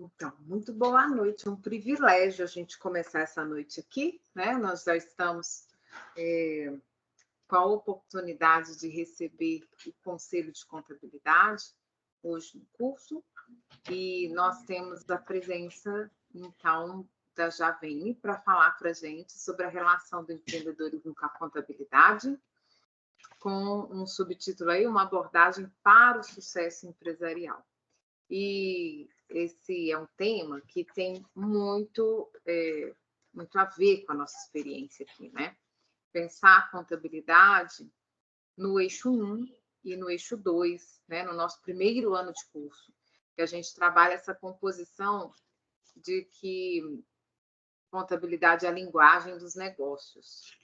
Então, muito boa noite. É um privilégio a gente começar essa noite aqui, né? Nós já estamos com a oportunidade de receber o Conselho de Contabilidade hoje no curso, e nós temos a presença, então, da Javene para falar para a gente sobre a relação do empreendedorismo com a contabilidade, com um subtítulo aí, uma abordagem para o sucesso empresarial. E esse é um tema que tem muito a ver com a nossa experiência aqui, né? Pensar a contabilidade no eixo 1 e no eixo 2, né? No nosso primeiro ano de curso, que a gente trabalha essa composição de que contabilidade é a linguagem dos negócios.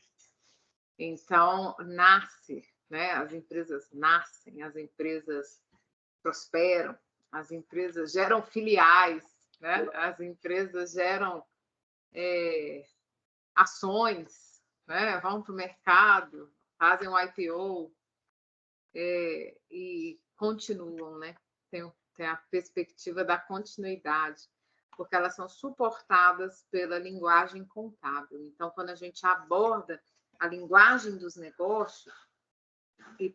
Então, nasce, né? As empresas nascem, as empresas prosperam, as empresas geram filiais, né? As empresas geram ações, né? Vão para o mercado, fazem um IPO e continuam, né? Tem a perspectiva da continuidade, porque elas são suportadas pela linguagem contábil. Então, quando a gente aborda a linguagem dos negócios e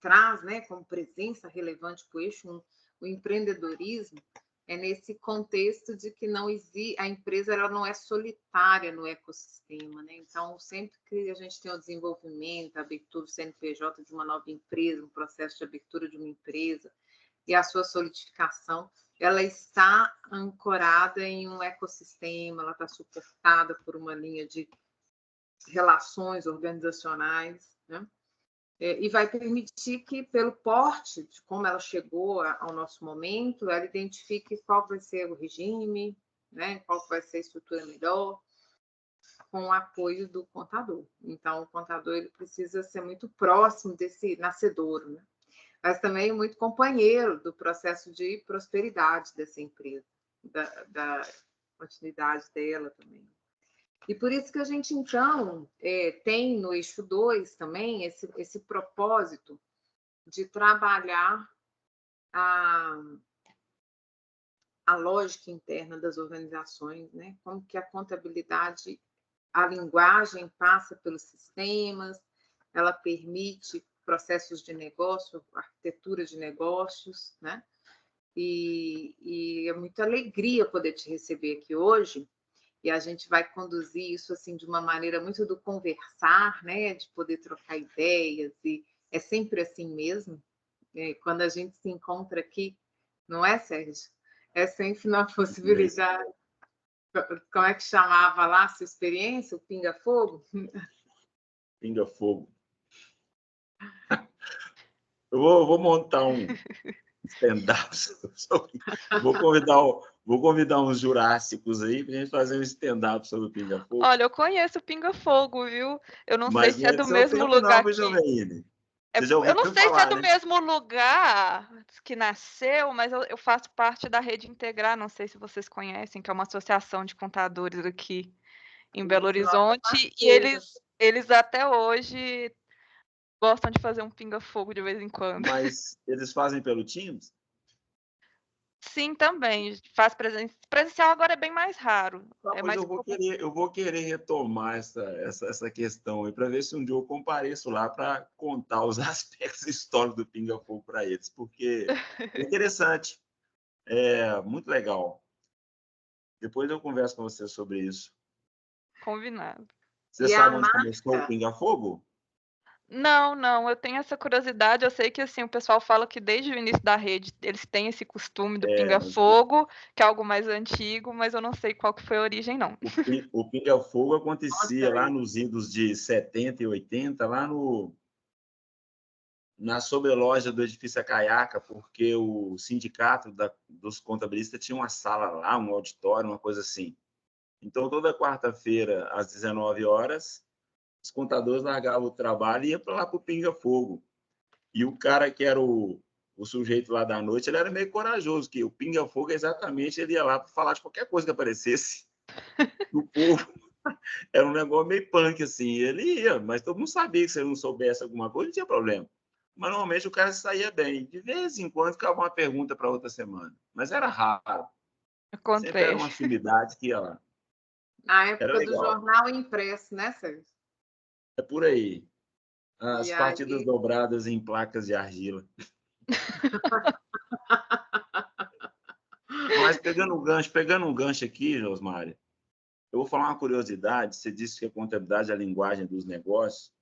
traz, né, como presença relevante para o eixo 1, o empreendedorismo, é nesse contexto de que a empresa ela não é solitária no ecossistema, né? Então, sempre que a gente tem o desenvolvimento, a abertura do CNPJ de uma nova empresa, um processo de abertura de uma empresa e a sua solidificação, ela está ancorada em um ecossistema, ela está suportada por uma linha de relações organizacionais, né? E vai permitir que, pelo porte, de como ela chegou ao nosso momento, ela identifique qual vai ser o regime, né, qual vai ser a estrutura melhor, com o apoio do contador. Então, o contador ele precisa ser muito próximo desse nascedouro, né? Mas também muito companheiro do processo de prosperidade dessa empresa, da continuidade dela também. E por isso que a gente, então, tem no eixo 2 também esse propósito de trabalhar a lógica interna das organizações, né? Como que a contabilidade, a linguagem passa pelos sistemas, ela permite processos de negócio, arquitetura de negócios, né? E é muita alegria poder te receber aqui hoje. E a gente vai conduzir isso assim de uma maneira muito do conversar, né? De poder trocar ideias, e é sempre assim mesmo. Quando a gente se encontra aqui, não é, Sérgio? É sempre uma possibilidade. Como é que chamava lá a sua experiência? O pinga-fogo? Pinga-fogo. Eu vou montar um stand-up. Vou convidar uns jurássicos aí para a gente fazer um stand-up sobre o pinga-fogo. Olha, eu conheço o pinga-fogo, viu? Eu não sei se é do mesmo tempo, lugar não, Jovene. Eu não sei se é do mesmo lugar que nasceu, mas eu faço parte da Rede Integrar, não sei se vocês conhecem, que é uma associação de contadores aqui em Belo Horizonte, e eles até hoje gostam de fazer um pinga-fogo de vez em quando. Mas eles fazem pelo Teams? Sim, também. Faz presencial, agora é bem mais raro. Eu vou querer retomar essa questão aí, para ver se um dia eu compareço lá para contar os aspectos históricos do pinga-fogo para eles, porque é interessante, é muito legal. Depois eu converso com você sobre isso. Combinado. Você sabe onde começou o pinga-fogo? Não, eu tenho essa curiosidade. Eu sei que assim, o pessoal fala que desde o início da rede eles têm esse costume do pinga-fogo, que é algo mais antigo, mas eu não sei qual que foi a origem, não. O pinga-fogo acontecia lá nos idos de 70 e 80, lá na sobreloja do edifício Acaiaca, porque o sindicato dos contabilistas tinha uma sala lá, um auditório, uma coisa assim. Então, toda quarta-feira, às 19 horas, os contadores largavam o trabalho e iam para lá para o pinga-fogo. E o cara que era o sujeito lá da noite, ele era meio corajoso, que o pinga-fogo, exatamente, ele ia lá para falar de qualquer coisa que aparecesse do povo. Era um negócio meio punk, assim. Ele ia, mas todo mundo sabia que se ele não soubesse alguma coisa, não tinha problema. Mas, normalmente, o cara saía bem. De vez em quando, ficava uma pergunta para outra semana. Mas era raro. Sempre era Encontrei. uma sumidade que, ó, Na era época do legal. jornal impresso, né, Sérgio? É por aí. As E partidas aí, dobradas em placas de argila. Mas pegando um gancho aqui, Rosmário, eu vou falar uma curiosidade. Você disse que a contabilidade é a linguagem dos negócios.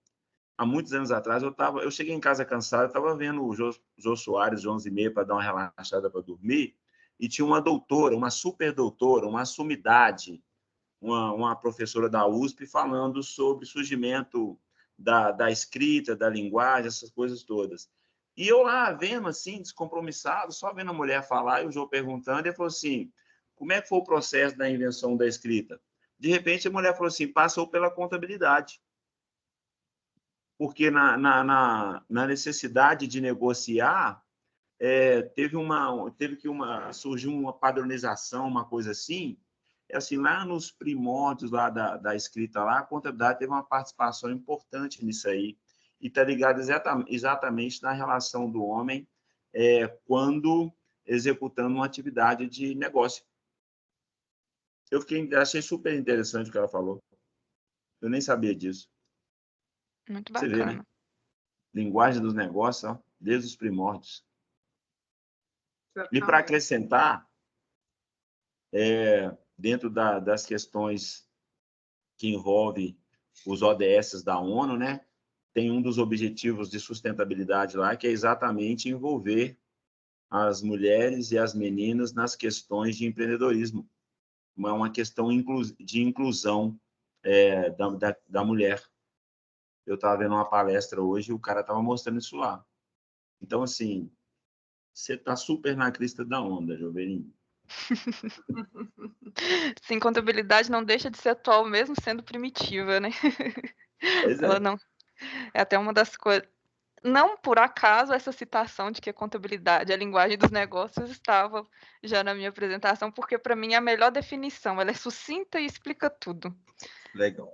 Há muitos anos atrás, eu cheguei em casa cansado, estava vendo o Jô Soares, de 11h30, para dar uma relaxada para dormir, e tinha uma doutora, uma super doutora, uma sumidade, uma professora da USP, falando sobre o surgimento da escrita, da linguagem, essas coisas todas. E eu lá vendo, assim, descompromissado, só vendo a mulher falar, e o Jô perguntando, e ele falou assim, como é que foi o processo da invenção da escrita? De repente, a mulher falou assim, passou pela contabilidade. Porque na necessidade de negociar, surgiu uma padronização, uma coisa assim. Assim, lá nos primórdios lá da escrita lá, a contabilidade teve uma participação importante nisso aí. E está ligado exatamente na relação do homem quando executando uma atividade de negócio. Achei super interessante o que ela falou. Eu nem sabia disso. Muito Você vê, né? bacana. Linguagem dos negócios, ó, desde os primórdios. E para exatamente. acrescentar, dentro das questões que envolvem os ODS da ONU, né, tem um dos objetivos de sustentabilidade lá, que é exatamente envolver as mulheres e as meninas nas questões de empreendedorismo. É uma questão de inclusão da mulher. Eu estava vendo uma palestra hoje e o cara estava mostrando isso lá. Então, assim, você está super na crista da onda, Joverinho. Sim, contabilidade não deixa de ser atual, mesmo sendo primitiva, né? Pois Ela é. não. É até uma das coisas. Não por acaso essa citação de que a contabilidade, a linguagem dos negócios, estava já na minha apresentação, porque para mim é a melhor definição. Ela é sucinta e explica tudo. Legal.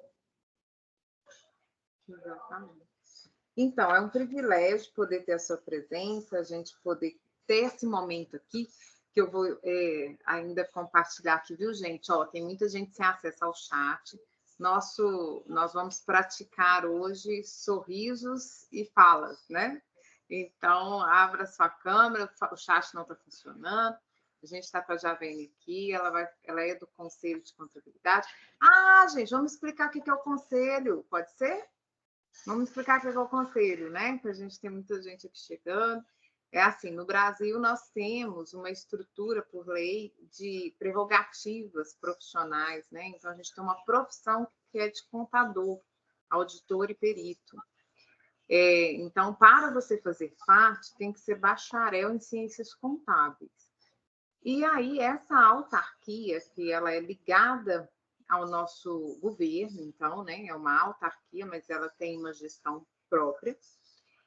Exatamente. Então, é um privilégio poder ter a sua presença, a gente poder ter esse momento aqui, que eu vou ainda compartilhar aqui, viu, gente? Ó, tem muita gente sem acesso ao chat. Nós vamos praticar hoje sorrisos e falas, né? Então, abra sua câmera, o chat não está funcionando. A gente está com a Javene aqui, ela é do Conselho de Contabilidade. Ah, gente, vamos explicar o que é o Conselho, pode ser? Vamos explicar o que é o Conselho, né? Que a gente tem muita gente aqui chegando. É assim, no Brasil nós temos uma estrutura por lei de prerrogativas profissionais, né? Então a gente tem uma profissão que é de contador, auditor e perito. Então, para você fazer parte, tem que ser bacharel em ciências contábeis. E aí, essa autarquia, que ela é ligada ao nosso governo, então, né, é uma autarquia, mas ela tem uma gestão própria,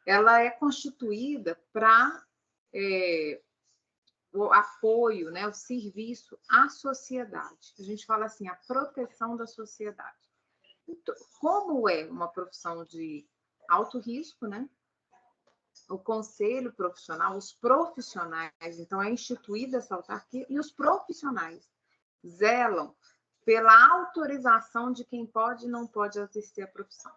ela é constituída para o apoio, né, o serviço à sociedade. A gente fala assim, a proteção da sociedade. Então, como é uma profissão de alto risco, né? O conselho profissional, os profissionais, então é instituída essa autarquia, e os profissionais zelam pela autorização de quem pode e não pode exercer a profissão.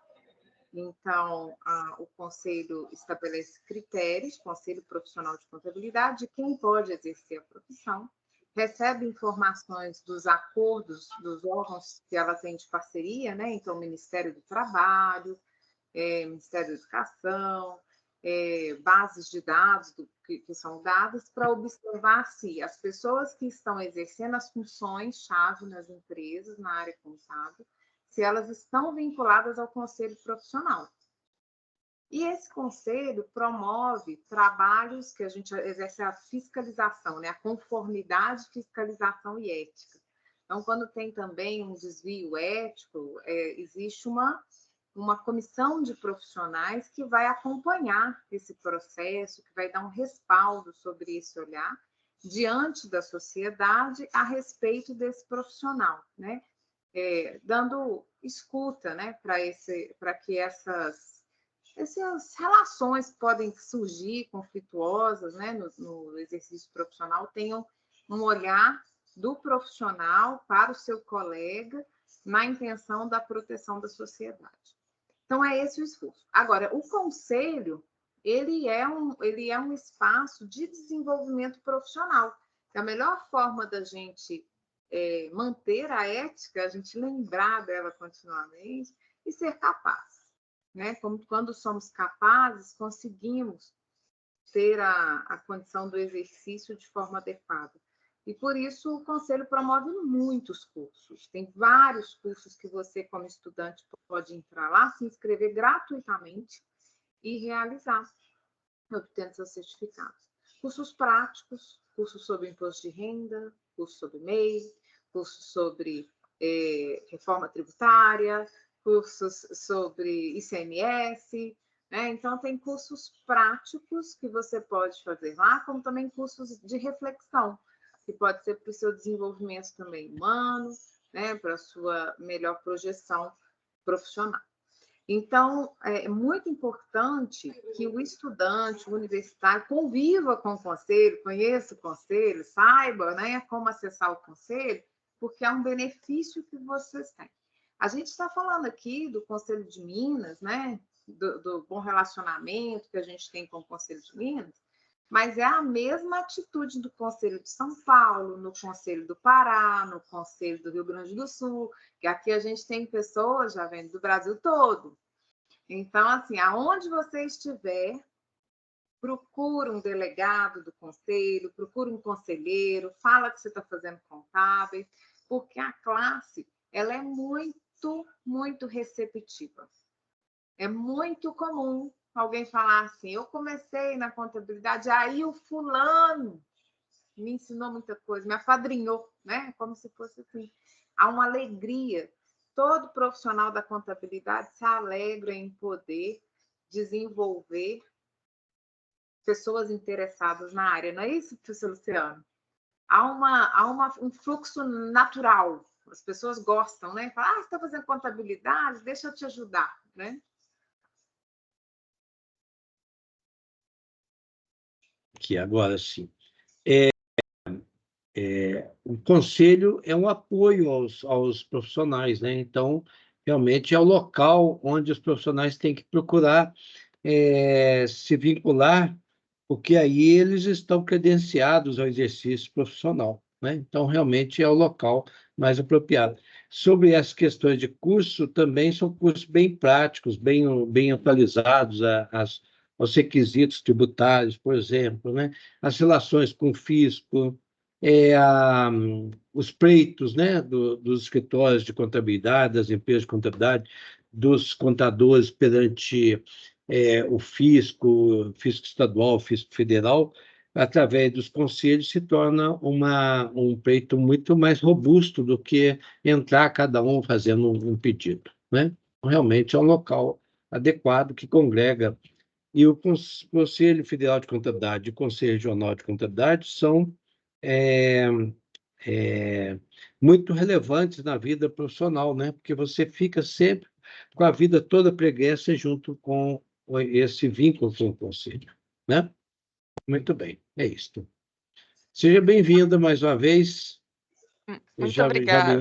Então, o conselho estabelece critérios, conselho profissional de contabilidade, de quem pode exercer a profissão, recebe informações dos acordos dos órgãos que ela tem de parceria, né? Então, Ministério do Trabalho, Ministério da Educação, bases de dados que são dadas para observar se as pessoas que estão exercendo as funções-chave nas empresas, na área contábil, se elas estão vinculadas ao conselho profissional. E esse conselho promove trabalhos que a gente exerce a fiscalização, né? A conformidade, fiscalização e ética. Então, quando tem também um desvio ético, existe uma comissão de profissionais que vai acompanhar esse processo, que vai dar um respaldo sobre esse olhar diante da sociedade a respeito desse profissional, né? Dando escuta, né, para que essas relações que podem surgir conflituosas, né, no exercício profissional tenham um olhar do profissional para o seu colega, na intenção da proteção da sociedade. Então, é esse o esforço. Agora, o conselho, ele é um espaço de desenvolvimento profissional. A melhor forma da gente manter a ética, a gente lembrar dela continuamente e ser capaz. Né? Como quando somos capazes, conseguimos ter a condição do exercício de forma adequada. E, por isso, o Conselho promove muitos cursos. Tem vários cursos que você, como estudante, pode entrar lá, se inscrever gratuitamente e realizar, obtendo seus certificados. Cursos práticos, cursos sobre imposto de renda, curso sobre MEI, cursos sobre reforma tributária, cursos sobre ICMS, né? Então, tem cursos práticos que você pode fazer lá, como também cursos de reflexão, que pode ser para o seu desenvolvimento também humano, né? Para a sua melhor projeção profissional. Então, é muito importante que o estudante, o universitário, conviva com o conselho, conheça o conselho, saiba, né, como acessar o conselho, porque é um benefício que vocês têm. A gente está falando aqui do Conselho de Minas, né, do bom relacionamento que a gente tem com o Conselho de Minas, mas é a mesma atitude do Conselho de São Paulo, no Conselho do Pará, no Conselho do Rio Grande do Sul, que aqui a gente tem pessoas, já vem do Brasil todo. Então, assim, aonde você estiver, procura um delegado do conselho, procura um conselheiro, fala que você está fazendo contábeis, porque a classe ela é muito, muito receptiva. É muito comum alguém falar assim, eu comecei na contabilidade, aí o fulano me ensinou muita coisa, me apadrinhou, né? Como se fosse assim. Há uma alegria. Todo profissional da contabilidade se alegra em poder desenvolver pessoas interessadas na área. Não é isso, professor Luciano? Há um fluxo natural. As pessoas gostam, né? Falam, você está fazendo contabilidade? Deixa eu te ajudar, né? Aqui, agora sim. O conselho é um apoio aos profissionais, né? Então, realmente é o local onde os profissionais têm que procurar se vincular, porque aí eles estão credenciados ao exercício profissional, né? Então, realmente é o local mais apropriado. Sobre as questões de curso, também são cursos bem práticos, bem atualizados aos requisitos tributários, por exemplo, né? As relações com o fisco, os pleitos, né, dos escritórios de contabilidade, das empresas de contabilidade, dos contadores perante o fisco estadual, o fisco federal, através dos conselhos, se torna um pleito muito mais robusto do que entrar cada um fazendo um pedido, né? Realmente é um local adequado que congrega. E o Conselho Federal de Contabilidade e o Conselho Regional de Contabilidade são é, muito relevantes na vida profissional, né? Porque você fica sempre com a vida toda pregressa junto com esse vínculo com o conselho, né? Muito bem, é isto. Seja bem-vinda mais uma vez. Muito obrigada.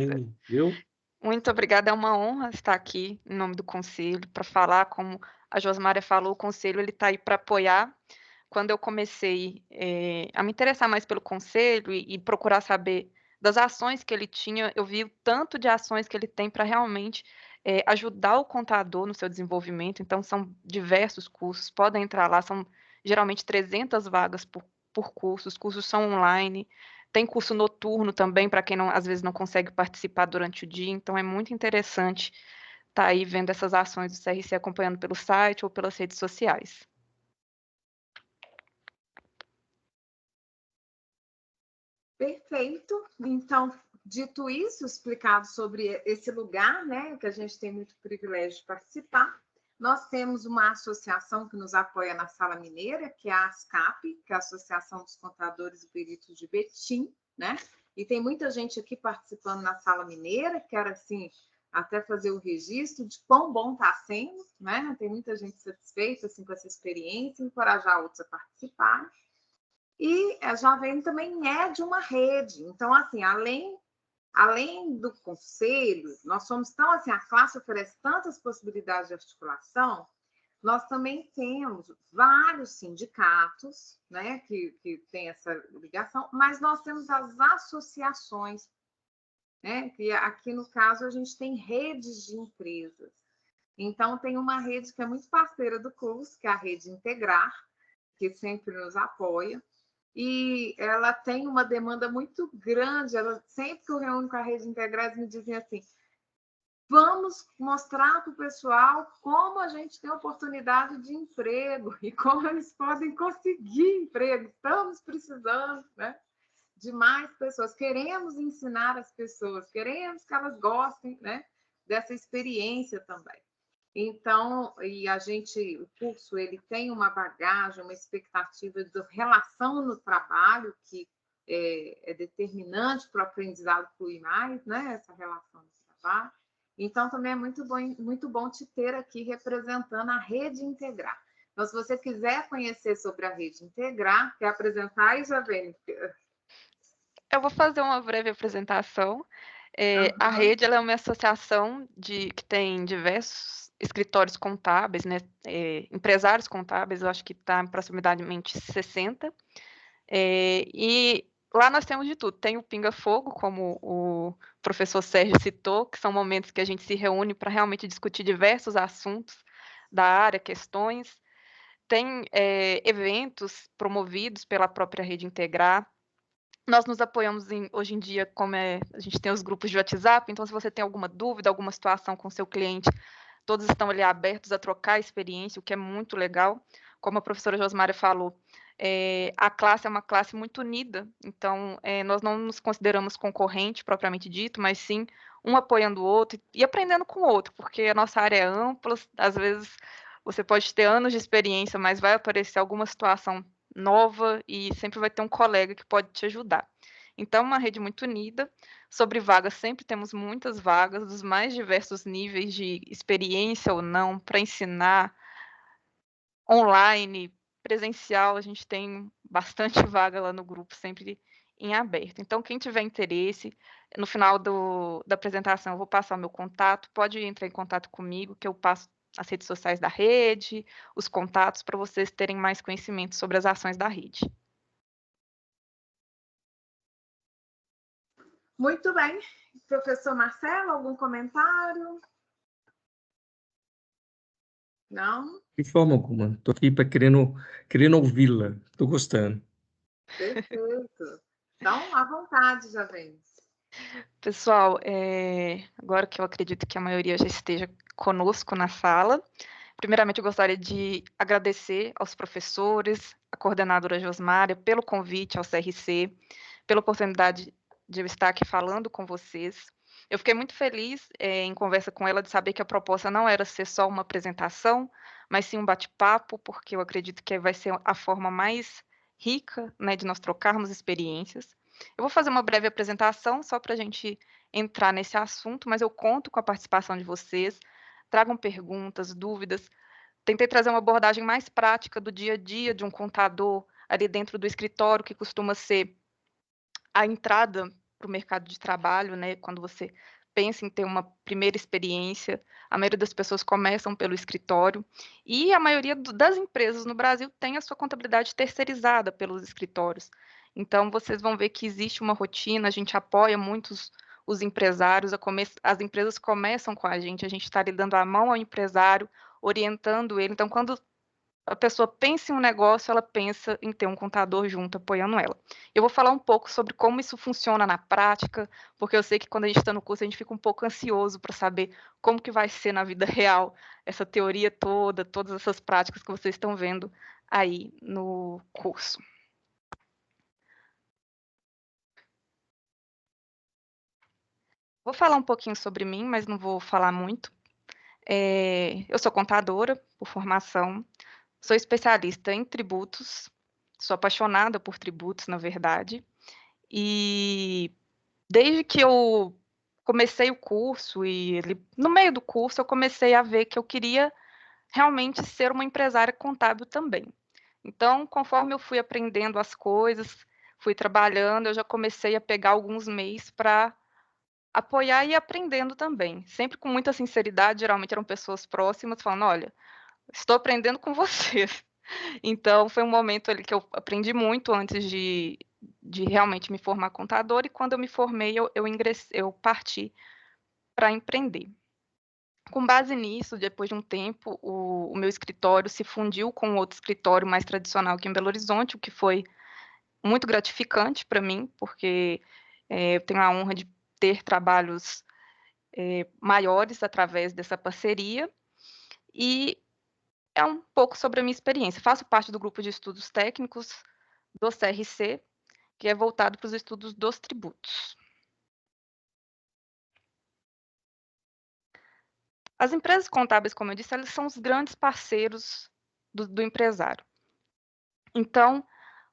Viu? Muito obrigada, é uma honra estar aqui em nome do Conselho para falar, como a Josmária falou, o Conselho ele está aí para apoiar. Quando eu comecei a me interessar mais pelo Conselho e procurar saber das ações que ele tinha, eu vi o tanto de ações que ele tem para realmente ajudar o contador no seu desenvolvimento. Então, são diversos cursos, podem entrar lá, são geralmente 300 vagas por curso, os cursos são online. Tem curso noturno também, para quem não, às vezes não consegue participar durante o dia, então é muito interessante estar aí vendo essas ações do CRC acompanhando pelo site ou pelas redes sociais. Perfeito. Então, dito isso, explicado sobre esse lugar, né, que a gente tem muito privilégio de participar, nós temos uma associação que nos apoia na Sala Mineira, que é a ASCAP, que é a Associação dos Contadores e Peritos de Betim, né? E tem muita gente aqui participando na Sala Mineira, quero, assim, até fazer o registro de quão bom está sendo, né? Tem muita gente satisfeita, assim, com essa experiência, encorajar outros a participar. E a Jovem também é de uma rede. Então, assim, além do conselho, nós somos tão assim, a classe oferece tantas possibilidades de articulação, nós também temos vários sindicatos, né, que têm essa ligação, mas nós temos as associações, né, que aqui no caso a gente tem redes de empresas. Então, tem uma rede que é muito parceira do curso, que é a Rede Integrar, que sempre nos apoia, e ela tem uma demanda muito grande. Ela, sempre que eu reúno com a Rede Integrar, eles me dizem assim: vamos mostrar para o pessoal como a gente tem oportunidade de emprego e como eles podem conseguir emprego. Estamos precisando, né, de mais pessoas. Queremos ensinar as pessoas, queremos que elas gostem, né, dessa experiência também. Então, o curso ele tem uma bagagem, uma expectativa de relação no trabalho que é determinante para o aprendizado fluir mais, né? Essa relação no trabalho. Então, também é muito bom te ter aqui representando a Rede Integrar. Então, se você quiser conhecer sobre a Rede Integrar, quer apresentar aí, Javene? Eu vou fazer uma breve apresentação. A Rede ela é uma associação que tem diversos escritórios contábeis, né, empresários contábeis, eu acho que está aproximadamente 60. E lá nós temos de tudo. Tem o Pinga Fogo, como o professor Sérgio citou, que são momentos que a gente se reúne para realmente discutir diversos assuntos da área, questões. Tem eventos promovidos pela própria Rede Integrar. Nós nos apoiamos hoje em dia, como a gente tem os grupos de WhatsApp, então se você tem alguma dúvida, alguma situação com seu cliente, todos estão ali abertos a trocar experiência, o que é muito legal. Como a professora Josmária falou, a classe é uma classe muito unida, então nós não nos consideramos concorrente propriamente dito, mas sim um apoiando o outro e aprendendo com o outro, porque a nossa área é ampla, às vezes você pode ter anos de experiência, mas vai aparecer alguma situação nova e sempre vai ter um colega que pode te ajudar. Então, uma rede muito unida. Sobre vagas, sempre temos muitas vagas, dos mais diversos níveis de experiência ou não, para ensinar, online, presencial, a gente tem bastante vaga lá no grupo, sempre em aberto. Então, quem tiver interesse, no final da apresentação eu vou passar o meu contato, pode entrar em contato comigo, que eu passo as redes sociais da rede, os contatos, para vocês terem mais conhecimento sobre as ações da rede. Muito bem. Professor Marcelo, algum comentário? Não? De forma alguma. Estou aqui querendo ouvi-la. Estou gostando. Perfeito. Então, à vontade, Javene. Pessoal, agora que eu acredito que a maioria já esteja conosco na sala, primeiramente eu gostaria de agradecer aos professores, a coordenadora Josmária, pelo convite ao CRC, pela oportunidade de eu estar aqui falando com vocês. Eu fiquei muito feliz em conversa com ela de saber que a proposta não era ser só uma apresentação, mas sim um bate-papo, porque eu acredito que vai ser a forma mais rica, né, de nós trocarmos experiências. Eu vou fazer uma breve apresentação só para a gente entrar nesse assunto, mas eu conto com a participação de vocês. Tragam perguntas, dúvidas. Tentei trazer uma abordagem mais prática do dia a dia de um contador ali dentro do escritório, que costuma ser a entrada para o mercado de trabalho, né? Quando você pensa em ter uma primeira experiência, a maioria das pessoas começam pelo escritório e a maioria das empresas no Brasil tem a sua contabilidade terceirizada pelos escritórios. Então, vocês vão ver que existe uma rotina, a gente apoia muitos os empresários, as empresas começam com a gente está ali dando a mão ao empresário, orientando ele. Então, quando a pessoa pensa em um negócio, ela pensa em ter um contador junto apoiando ela. Eu vou falar um pouco sobre como isso funciona na prática, porque eu sei que quando a gente está no curso, a gente fica um pouco ansioso para saber como que vai ser na vida real essa teoria toda, todas essas práticas que vocês estão vendo aí no curso. Vou falar um pouquinho sobre mim, mas não vou falar muito. Eu sou contadora por formação, sou especialista em tributos, sou apaixonada por tributos, na verdade, e desde que eu comecei o curso e no meio do curso eu comecei a ver que eu queria realmente ser uma empresária contábil também. Então, conforme eu fui aprendendo as coisas, fui trabalhando, eu já comecei a pegar alguns MEIs para apoiar e ir aprendendo também. Sempre com muita sinceridade, geralmente eram pessoas próximas, falando: olha, estou aprendendo com vocês. Então, foi um momento ali que eu aprendi muito antes de realmente me formar contadora, e quando eu me formei, eu parti para empreender. Com base nisso, depois de um tempo, o meu escritório se fundiu com outro escritório mais tradicional aqui em Belo Horizonte, o que foi muito gratificante para mim, porque eu tenho a honra de ter trabalhos maiores através dessa parceria, e é um pouco sobre a minha experiência. Faço parte do grupo de estudos técnicos do CRC, que é voltado para os estudos dos tributos. As empresas contábeis, como eu disse, elas são os grandes parceiros do empresário. Então,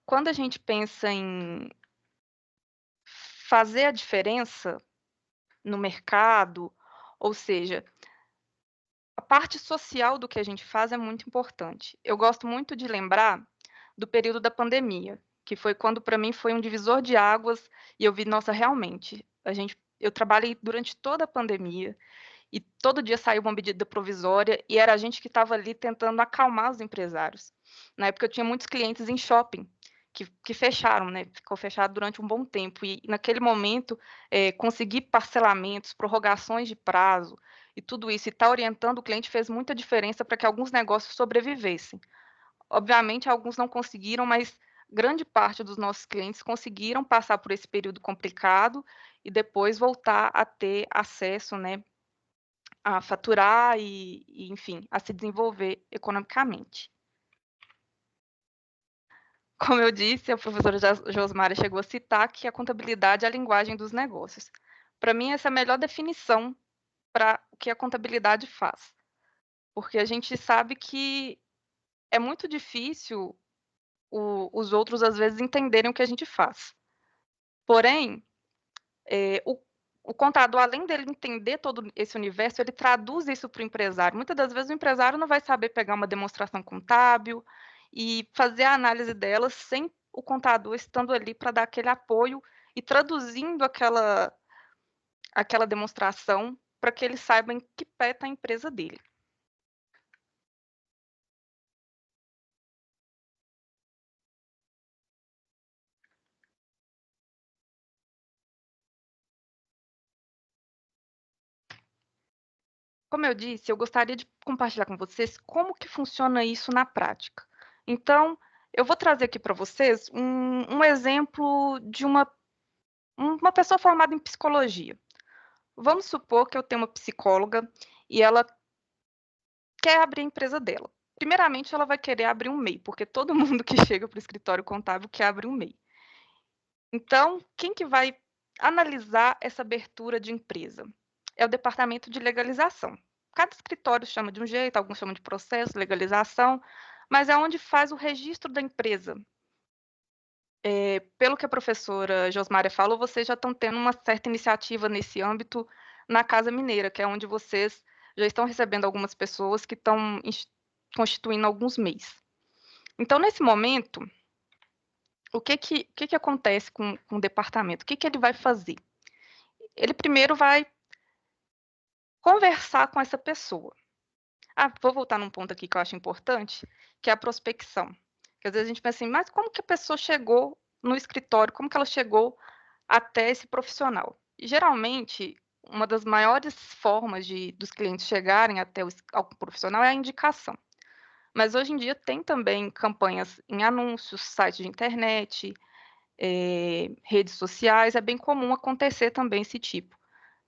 quando a gente pensa em fazer a diferença no mercado, ou seja, a parte social do que a gente faz é muito importante. Eu gosto muito de lembrar do período da pandemia, que foi quando, para mim, foi um divisor de águas, e eu vi, nossa, realmente, eu trabalhei durante toda a pandemia, e todo dia saiu uma medida provisória, e era a gente que estava ali tentando acalmar os empresários. Na época, eu tinha muitos clientes em shopping, que fecharam, né? Ficou fechado durante um bom tempo, e naquele momento, conseguir parcelamentos, prorrogações de prazo, e tudo isso, e estar orientando o cliente fez muita diferença para que alguns negócios sobrevivessem. Obviamente, alguns não conseguiram, mas grande parte dos nossos clientes conseguiram passar por esse período complicado e depois voltar a ter acesso, né, a faturar e, enfim, a se desenvolver economicamente. Como eu disse, a professora Josmara chegou a citar que a contabilidade é a linguagem dos negócios. Para mim, essa é a melhor definição para o que a contabilidade faz, porque a gente sabe que é muito difícil os outros, às vezes, entenderem o que a gente faz. Porém, o contador, além dele entender todo esse universo, ele traduz isso para o empresário. Muitas das vezes o empresário não vai saber pegar uma demonstração contábil e fazer a análise dela sem o contador estando ali para dar aquele apoio e traduzindo aquela demonstração para que ele saiba em que pé está a empresa dele. Como eu disse, eu gostaria de compartilhar com vocês como que funciona isso na prática. Então, eu vou trazer aqui para vocês um exemplo de uma pessoa formada em psicologia. Vamos supor que eu tenho uma psicóloga e ela quer abrir a empresa dela. Primeiramente, ela vai querer abrir um MEI, porque todo mundo que chega para o escritório contábil quer abrir um MEI. Então, quem que vai analisar essa abertura de empresa? É o departamento de legalização. Cada escritório chama de um jeito, alguns chamam de processo, legalização, mas é onde faz o registro da empresa. Pelo que a professora Josmária falou, vocês já estão tendo uma certa iniciativa nesse âmbito na Casa Mineira, que é onde vocês já estão recebendo algumas pessoas que estão constituindo alguns MEIs. Então, nesse momento, o que acontece com o departamento? O que ele vai fazer? Ele primeiro vai conversar com essa pessoa. Vou voltar num ponto aqui que eu acho importante, que é a prospecção. Porque às vezes a gente pensa assim, mas como que a pessoa chegou no escritório? Como que ela chegou até esse profissional? E, geralmente, uma das maiores formas dos clientes chegarem até o profissional é a indicação. Mas hoje em dia tem também campanhas em anúncios, sites de internet, redes sociais. É bem comum acontecer também esse tipo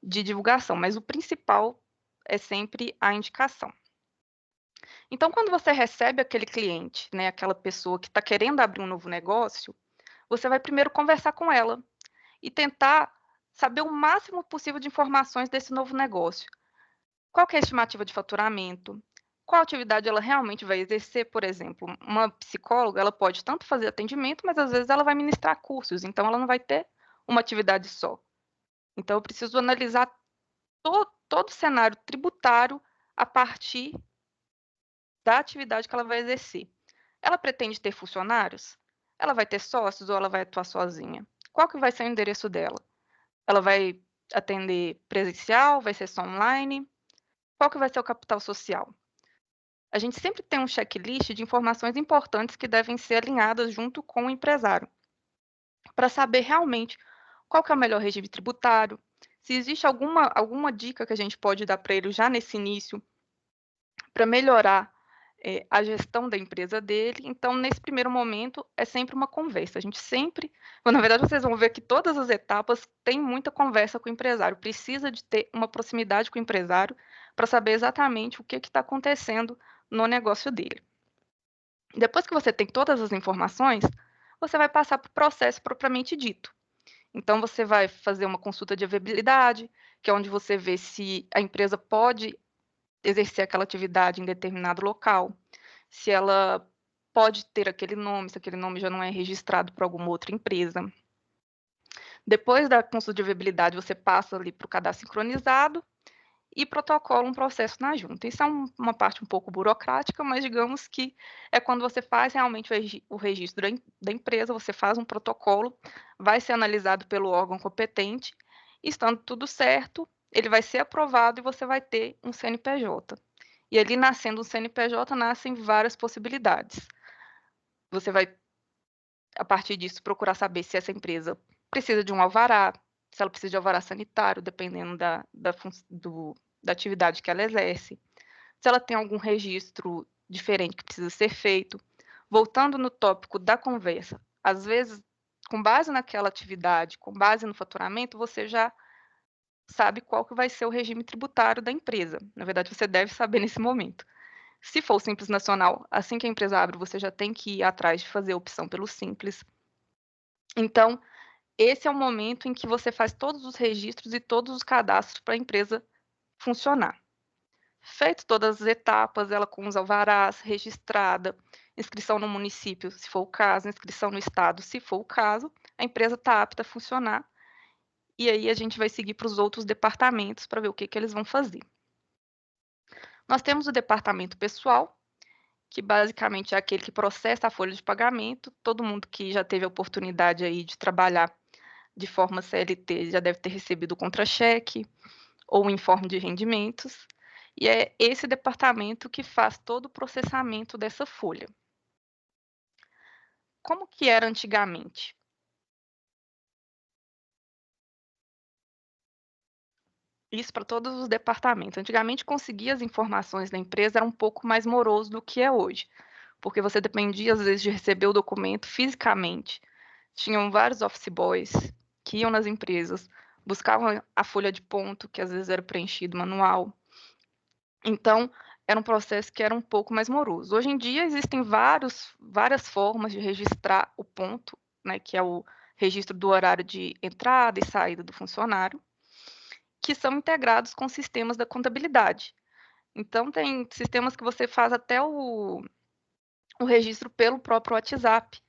de divulgação, mas o principal é sempre a indicação. Então, quando você recebe aquele cliente, né, aquela pessoa que está querendo abrir um novo negócio, você vai primeiro conversar com ela e tentar saber o máximo possível de informações desse novo negócio. Qual que é a estimativa de faturamento? Qual atividade ela realmente vai exercer? Por exemplo, uma psicóloga, ela pode tanto fazer atendimento, mas às vezes ela vai ministrar cursos, então ela não vai ter uma atividade só. Então, eu preciso analisar todo o cenário tributário a partir da atividade que ela vai exercer. Ela pretende ter funcionários? Ela vai ter sócios ou ela vai atuar sozinha? Qual que vai ser o endereço dela? Ela vai atender presencial? Vai ser só online? Qual que vai ser o capital social? A gente sempre tem um checklist de informações importantes que devem ser alinhadas junto com o empresário, para saber realmente qual que é o melhor regime tributário, se existe alguma dica que a gente pode dar para ele já nesse início, para melhorar a gestão da empresa dele. Então, nesse primeiro momento, é sempre uma conversa. A gente sempre, na verdade, vocês vão ver que todas as etapas têm muita conversa com o empresário. Precisa de ter uma proximidade com o empresário para saber exatamente o que está acontecendo no negócio dele. Depois que você tem todas as informações, você vai passar para o processo propriamente dito. Então, você vai fazer uma consulta de viabilidade, que é onde você vê se a empresa pode exercer aquela atividade em determinado local, se ela pode ter aquele nome, se aquele nome já não é registrado por alguma outra empresa. Depois da consulta de viabilidade, você passa ali para o cadastro sincronizado e protocola um processo na junta. Isso é uma parte um pouco burocrática, mas digamos que é quando você faz realmente o registro da empresa, você faz um protocolo, vai ser analisado pelo órgão competente, e estando tudo certo, ele vai ser aprovado e você vai ter um CNPJ. E ali, nascendo um CNPJ, nascem várias possibilidades. Você vai, a partir disso, procurar saber se essa empresa precisa de um alvará, se ela precisa de alvará sanitário, dependendo da atividade que ela exerce, se ela tem algum registro diferente que precisa ser feito. Voltando no tópico da conversa, às vezes, com base naquela atividade, com base no faturamento, você já sabe qual que vai ser o regime tributário da empresa. Na verdade, você deve saber nesse momento. Se for o Simples Nacional, assim que a empresa abre, você já tem que ir atrás de fazer a opção pelo Simples. Então, esse é o momento em que você faz todos os registros e todos os cadastros para a empresa funcionar. Feito todas as etapas, ela com os alvarás, registrada, inscrição no município, se for o caso, inscrição no estado, se for o caso, a empresa está apta a funcionar. E aí a gente vai seguir para os outros departamentos para ver o que eles vão fazer. Nós temos o departamento pessoal, que basicamente é aquele que processa a folha de pagamento. Todo mundo que já teve a oportunidade aí de trabalhar de forma CLT já deve ter recebido o contra-cheque ou o informe de rendimentos. E é esse departamento que faz todo o processamento dessa folha. Como que era antigamente? Isso para todos os departamentos. Antigamente, conseguir as informações da empresa era um pouco mais moroso do que é hoje, porque você dependia, às vezes, de receber o documento fisicamente. Tinham vários office boys que iam nas empresas, buscavam a folha de ponto, que às vezes era preenchido manual. Então, era um processo que era um pouco mais moroso. Hoje em dia, existem várias formas de registrar o ponto, né, que é o registro do horário de entrada e saída do funcionário, que são integrados com sistemas da contabilidade. Então, tem sistemas que você faz até o registro pelo próprio WhatsApp.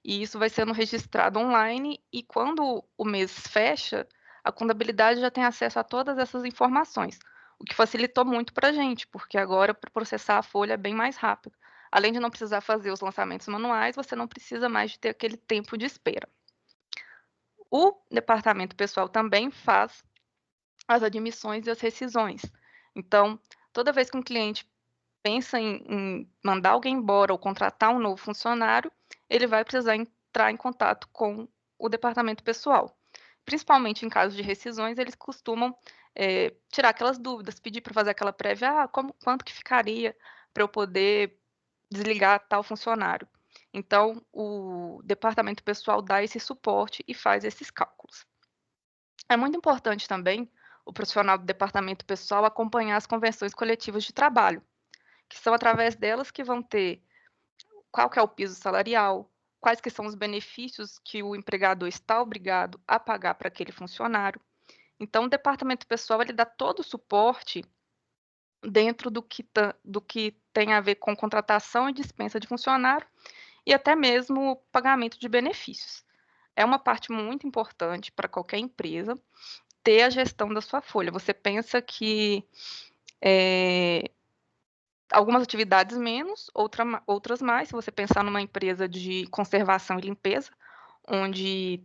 E isso vai sendo registrado online, e quando o mês fecha, a contabilidade já tem acesso a todas essas informações, o que facilitou muito para a gente, porque agora, para processar a folha, é bem mais rápido. Além de não precisar fazer os lançamentos manuais, você não precisa mais de ter aquele tempo de espera. O departamento pessoal também faz as admissões e as rescisões. Então, toda vez que um cliente pensa em mandar alguém embora ou contratar um novo funcionário, ele vai precisar entrar em contato com o departamento pessoal. Principalmente em casos de rescisões, eles costumam tirar aquelas dúvidas, pedir para fazer aquela prévia, quanto que ficaria para eu poder desligar tal funcionário. Então, o departamento pessoal dá esse suporte e faz esses cálculos. É muito importante também o profissional do departamento pessoal acompanhar as convenções coletivas de trabalho, que são através delas que vão ter qual que é o piso salarial, quais que são os benefícios que o empregador está obrigado a pagar para aquele funcionário. Então, o departamento pessoal ele dá todo o suporte dentro do que tem a ver com contratação e dispensa de funcionário e até mesmo pagamento de benefícios. É uma parte muito importante para qualquer empresa ter a gestão da sua folha. Você pensa que algumas atividades menos, outras mais. Se você pensar numa empresa de conservação e limpeza, onde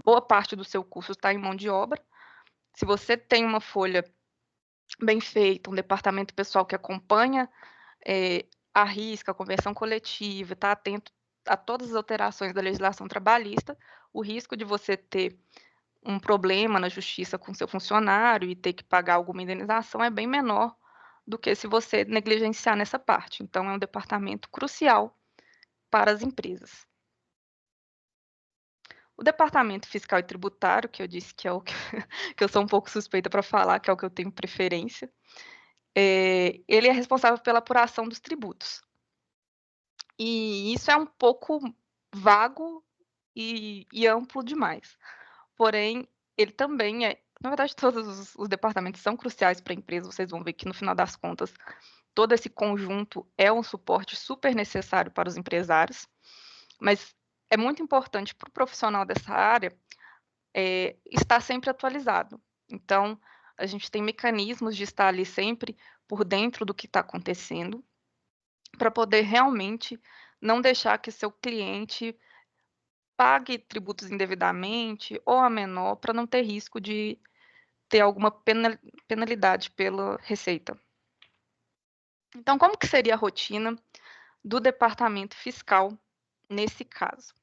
boa parte do seu custo está em mão de obra, se você tem uma folha bem feita, um departamento pessoal que acompanha a risca, a convenção coletiva, está atento a todas as alterações da legislação trabalhista, o risco de você ter um problema na justiça com seu funcionário e ter que pagar alguma indenização é bem menor do que se você negligenciar nessa parte. Então, é um departamento crucial para as empresas. O departamento fiscal e tributário, que eu disse que é o que eu sou um pouco suspeita para falar, que é o que eu tenho preferência, ele é responsável pela apuração dos tributos. E isso é um pouco vago e amplo demais. Porém, ele também na verdade, todos os departamentos são cruciais para a empresa, vocês vão ver que, no final das contas, todo esse conjunto é um suporte super necessário para os empresários, mas é muito importante para o profissional dessa área estar sempre atualizado. Então, a gente tem mecanismos de estar ali sempre por dentro do que está acontecendo, para poder realmente não deixar que seu cliente pague tributos indevidamente ou a menor, para não ter risco de ter alguma penalidade pela receita. Então, como que seria a rotina do departamento fiscal nesse caso?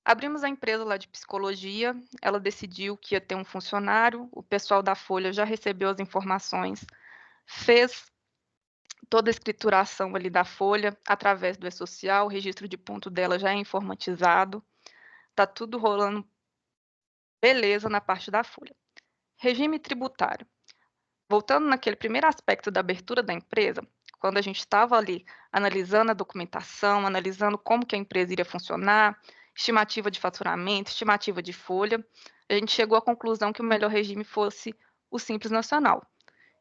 Abrimos a empresa lá de psicologia, ela decidiu que ia ter um funcionário, o pessoal da Folha já recebeu as informações, fez toda a escrituração ali da folha através do e-social, o registro de ponto dela já é informatizado, tá tudo rolando beleza na parte da folha. Regime tributário. Voltando naquele primeiro aspecto da abertura da empresa, quando a gente estava ali analisando a documentação, analisando como que a empresa iria funcionar, estimativa de faturamento, estimativa de folha, a gente chegou à conclusão que o melhor regime fosse o Simples Nacional.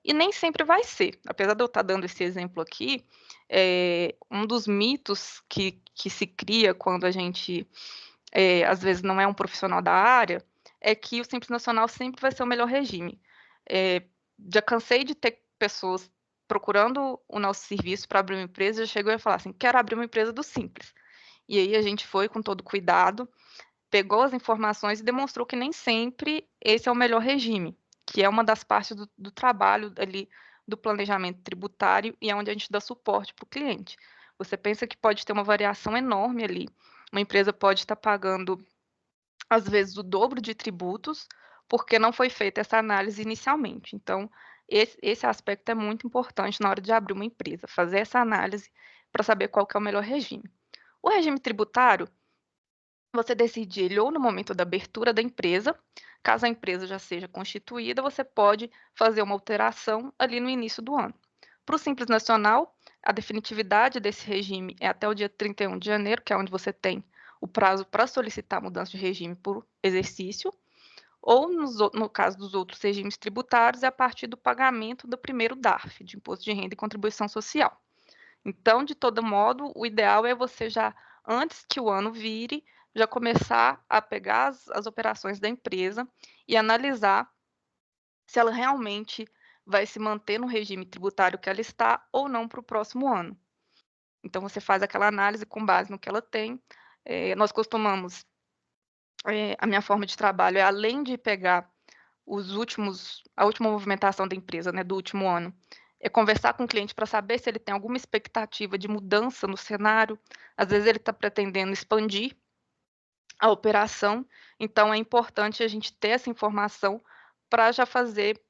E nem sempre vai ser. Apesar de eu estar dando esse exemplo aqui, um dos mitos que se cria quando a gente, às vezes, não é um profissional da área, é que o Simples Nacional sempre vai ser o melhor regime. Já cansei de ter pessoas procurando o nosso serviço para abrir uma empresa, já chegou a falar assim, quero abrir uma empresa do Simples. E aí a gente foi com todo cuidado, pegou as informações e demonstrou que nem sempre esse é o melhor regime, que é uma das partes do trabalho ali do planejamento tributário e é onde a gente dá suporte para o cliente. Você pensa que pode ter uma variação enorme ali. Uma empresa pode estar pagando, às vezes, o dobro de tributos, porque não foi feita essa análise inicialmente. Então, esse aspecto é muito importante na hora de abrir uma empresa, fazer essa análise para saber qual que é o melhor regime. O regime tributário, você decide ele ou no momento da abertura da empresa, caso a empresa já seja constituída, você pode fazer uma alteração ali no início do ano. Para o Simples Nacional, a definitividade desse regime é até o dia 31 de janeiro, que é onde você tem o prazo para solicitar mudança de regime por exercício, ou no caso dos outros regimes tributários, é a partir do pagamento do primeiro DARF, de Imposto de Renda e Contribuição Social. Então, de todo modo, o ideal é você já, antes que o ano vire, já começar a pegar as operações da empresa e analisar se ela realmente vai se manter no regime tributário que ela está ou não para o próximo ano. Então, você faz aquela análise com base no que ela tem. Nós costumamos, a minha forma de trabalho é, além de pegar a última movimentação da empresa, né, do último ano, é conversar com o cliente para saber se ele tem alguma expectativa de mudança no cenário. Às vezes ele está pretendendo expandir a operação, então é importante a gente ter essa informação para já fazer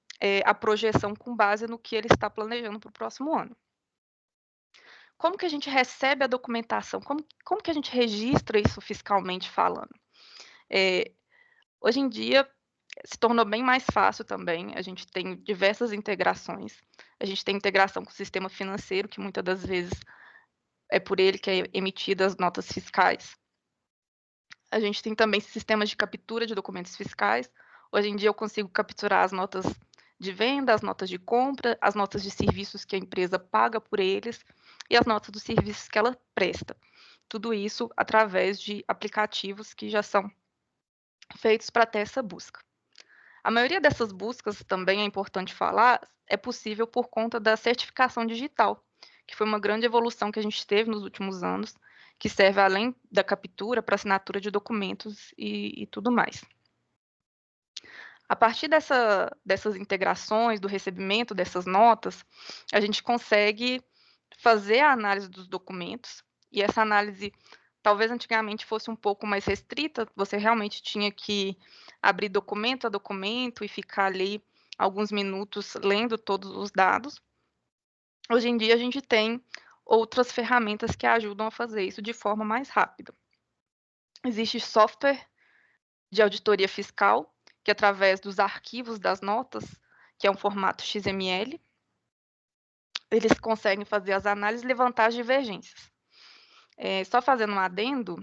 a projeção com base no que ele está planejando para o próximo ano. Como que a gente recebe a documentação? Como que a gente registra isso fiscalmente falando? Hoje em dia, se tornou bem mais fácil também, a gente tem diversas integrações, a gente tem integração com o sistema financeiro, que muitas das vezes é por ele que é emitida as notas fiscais. A gente tem também sistemas de captura de documentos fiscais. Hoje em dia eu consigo capturar as notas de venda, as notas de compra, as notas de serviços que a empresa paga por eles e as notas dos serviços que ela presta. Tudo isso através de aplicativos que já são feitos para ter essa busca. A maioria dessas buscas, também é importante falar, é possível por conta da certificação digital, que foi uma grande evolução que a gente teve nos últimos anos, que serve além da captura para assinatura de documentos e tudo mais. A partir dessas integrações, do recebimento dessas notas, a gente consegue fazer a análise dos documentos, e essa análise talvez antigamente fosse um pouco mais restrita, você realmente tinha que abrir documento a documento e ficar ali alguns minutos lendo todos os dados. Hoje em dia a gente tem outras ferramentas que ajudam a fazer isso de forma mais rápida. Existe software de auditoria fiscal, que através dos arquivos das notas, que é um formato XML, eles conseguem fazer as análises e levantar as divergências. Só fazendo um adendo,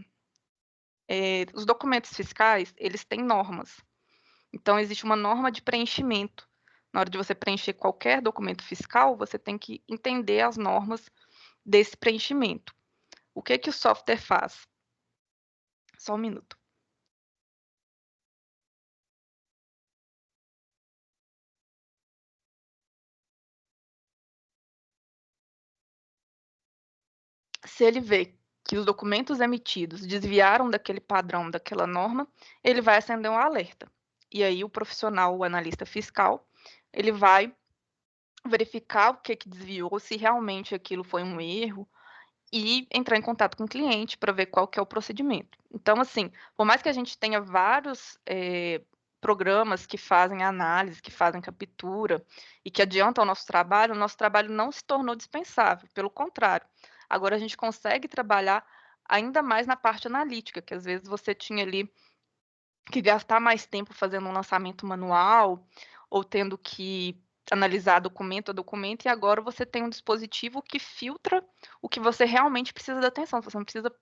os documentos fiscais, eles têm normas. Então, existe uma norma de preenchimento. Na hora de você preencher qualquer documento fiscal, você tem que entender as normas desse preenchimento. O que o software faz? Só um minuto. Se ele vê que os documentos emitidos desviaram daquele padrão, daquela norma, ele vai acender um alerta. E aí o profissional, o analista fiscal, ele vai verificar o que desviou, se realmente aquilo foi um erro, e entrar em contato com o cliente para ver qual que é o procedimento. Então, assim, por mais que a gente tenha vários programas que fazem análise, que fazem captura e que adiantam o nosso trabalho não se tornou dispensável, pelo contrário. Agora a gente consegue trabalhar ainda mais na parte analítica, que às vezes você tinha ali que gastar mais tempo fazendo um lançamento manual ou tendo que analisar documento a documento, e agora você tem um dispositivo que filtra o que você realmente precisa da atenção. Você não precisa,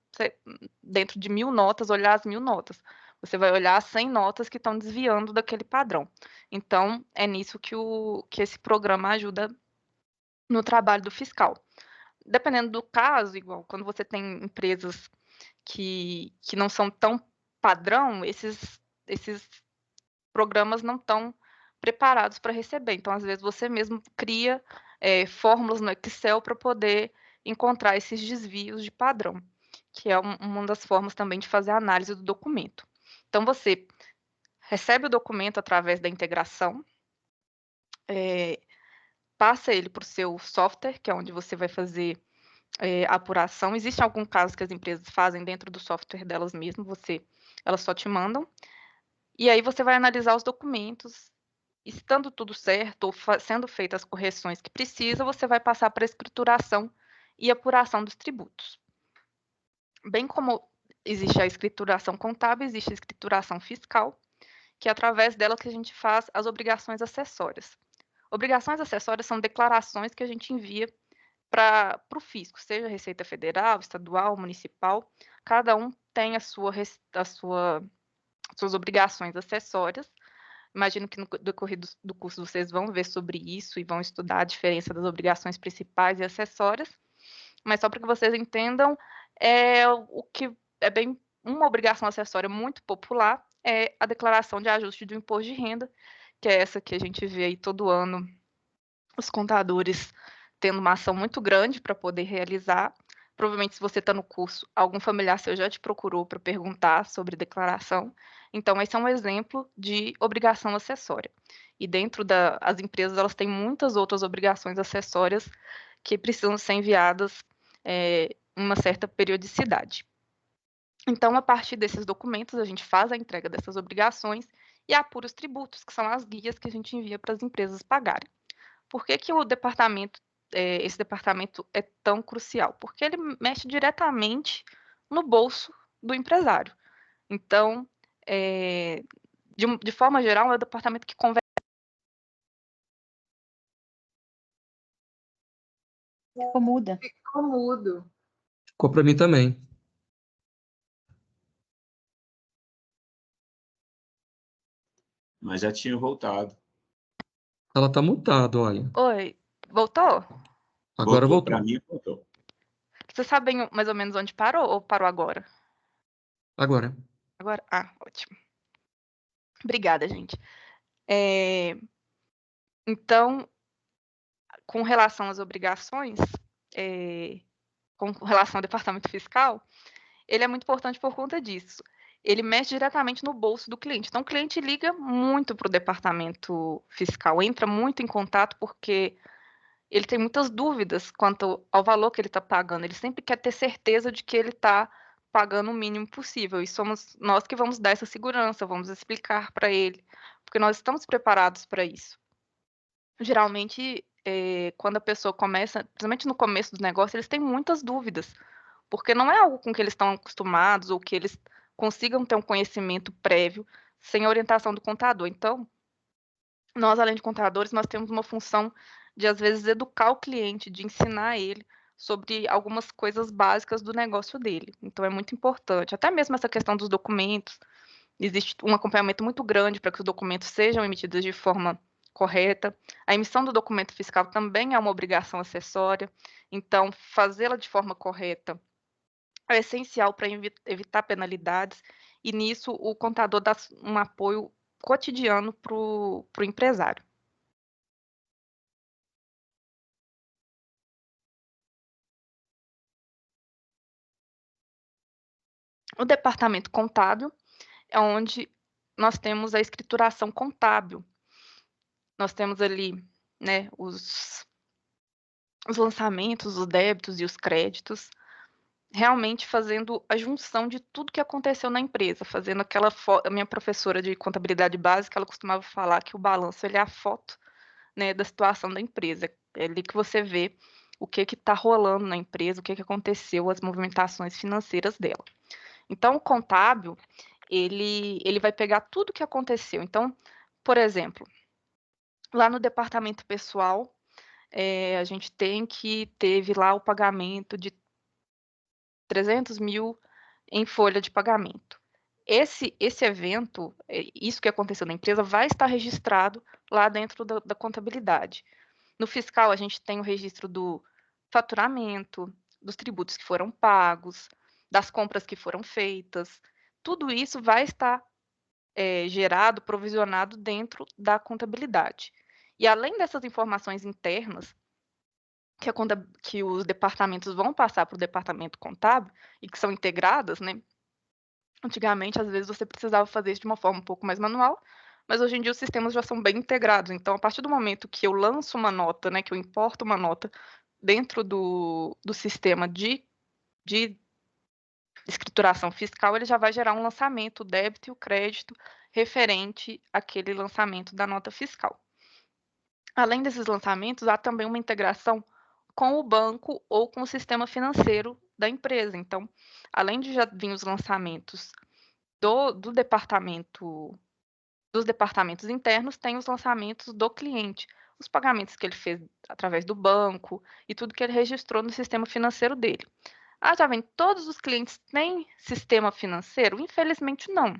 dentro de 1000 notas, olhar as 1000 notas. Você vai olhar as 100 notas que estão desviando daquele padrão. Então, é nisso que esse programa ajuda no trabalho do fiscal. Dependendo do caso, igual quando você tem empresas que não são tão padrão, esses programas não estão preparados para receber. Então, às vezes, você mesmo cria fórmulas no Excel para poder encontrar esses desvios de padrão, que é uma das formas também de fazer a análise do documento. Então, você recebe o documento através da integração, passa ele para o seu software, que é onde você vai fazer a apuração. Existem alguns casos que as empresas fazem dentro do software delas mesmas, elas só te mandam. E aí você vai analisar os documentos, estando tudo certo, ou sendo feitas as correções que precisa, você vai passar para a escrituração e apuração dos tributos. Bem como existe a escrituração contábil, existe a escrituração fiscal, que é através dela que a gente faz as obrigações acessórias. Obrigações acessórias são declarações que a gente envia para o fisco, seja Receita Federal, estadual, municipal, cada um tem suas obrigações acessórias. Imagino que no decorrer do curso vocês vão ver sobre isso e vão estudar a diferença das obrigações principais e acessórias, mas só para que vocês entendam, o que é bem uma obrigação acessória muito popular é a declaração de ajuste do imposto de renda, que é essa que a gente vê aí todo ano, os contadores tendo uma ação muito grande para poder realizar. Provavelmente, se você está no curso, algum familiar seu já te procurou para perguntar sobre declaração. Então, esse é um exemplo de obrigação acessória. E dentro das empresas, elas têm muitas outras obrigações acessórias que precisam ser enviadas em uma certa periodicidade. Então, a partir desses documentos, a gente faz a entrega dessas obrigações e apura os tributos, que são as guias que a gente envia para as empresas pagarem. Por que esse departamento é tão crucial? Porque ele mexe diretamente no bolso do empresário. Então, de forma geral, é o departamento que conversa. Ficou muda. Ficou mudo. Ficou para mim também. Mas já tinha voltado. Ela está mutada, olha. Oi, voltou? Agora voltou. Para mim, voltou. Vocês sabem mais ou menos onde parou ou parou agora? Agora. Agora? Ah, ótimo. Obrigada, gente. Então, com relação às obrigações, com relação ao departamento fiscal, ele é muito importante por conta disso. Ele mexe diretamente no bolso do cliente. Então, o cliente liga muito para o departamento fiscal, entra muito em contato porque ele tem muitas dúvidas quanto ao valor que ele está pagando. Ele sempre quer ter certeza de que ele está pagando o mínimo possível. E somos nós que vamos dar essa segurança, vamos explicar para ele, porque nós estamos preparados para isso. Geralmente, quando a pessoa começa, principalmente no começo do negócio, eles têm muitas dúvidas, porque não é algo com que eles estão acostumados ou que eles consigam ter um conhecimento prévio sem a orientação do contador. Então, nós, além de contadores, nós temos uma função de, às vezes, educar o cliente, de ensinar ele sobre algumas coisas básicas do negócio dele. Então, é muito importante. Até mesmo essa questão dos documentos. Existe um acompanhamento muito grande para que os documentos sejam emitidos de forma correta. A emissão do documento fiscal também é uma obrigação acessória. Então, fazê-la de forma correta é essencial para evitar penalidades. E nisso, o contador dá um apoio cotidiano para o empresário. O departamento contábil é onde nós temos a escrituração contábil. Nós temos ali, né, os lançamentos, os débitos e os créditos, realmente fazendo a junção de tudo que aconteceu na empresa, fazendo aquela foto. A minha professora de contabilidade básica, ela costumava falar que o balanço ele é a foto, né, da situação da empresa. É ali que você vê o que está rolando na empresa, o que aconteceu, as movimentações financeiras dela. Então, o contábil, ele vai pegar tudo o que aconteceu. Então, por exemplo, lá no departamento pessoal, a gente teve lá o pagamento de 300 mil em folha de pagamento. Esse evento, isso que aconteceu na empresa, vai estar registrado lá dentro da contabilidade. No fiscal, a gente tem o registro do faturamento, dos tributos que foram pagos, das compras que foram feitas. Tudo isso vai estar gerado, provisionado dentro da contabilidade. E além dessas informações internas, que os departamentos vão passar para o departamento contábil e que são integradas, né? Antigamente, às vezes, você precisava fazer isso de uma forma um pouco mais manual, mas hoje em dia os sistemas já são bem integrados. Então, a partir do momento que eu lanço uma nota, né, que eu importo uma nota dentro do sistema de escrituração fiscal, ele já vai gerar um lançamento, o débito e o crédito referente àquele lançamento da nota fiscal. Além desses lançamentos, há também uma integração com o banco ou com o sistema financeiro da empresa. Então, além de já vir os lançamentos dos departamentos internos, tem os lançamentos do cliente, os pagamentos que ele fez através do banco e tudo que ele registrou no sistema financeiro dele. Já vem, todos os clientes têm sistema financeiro? Infelizmente, não.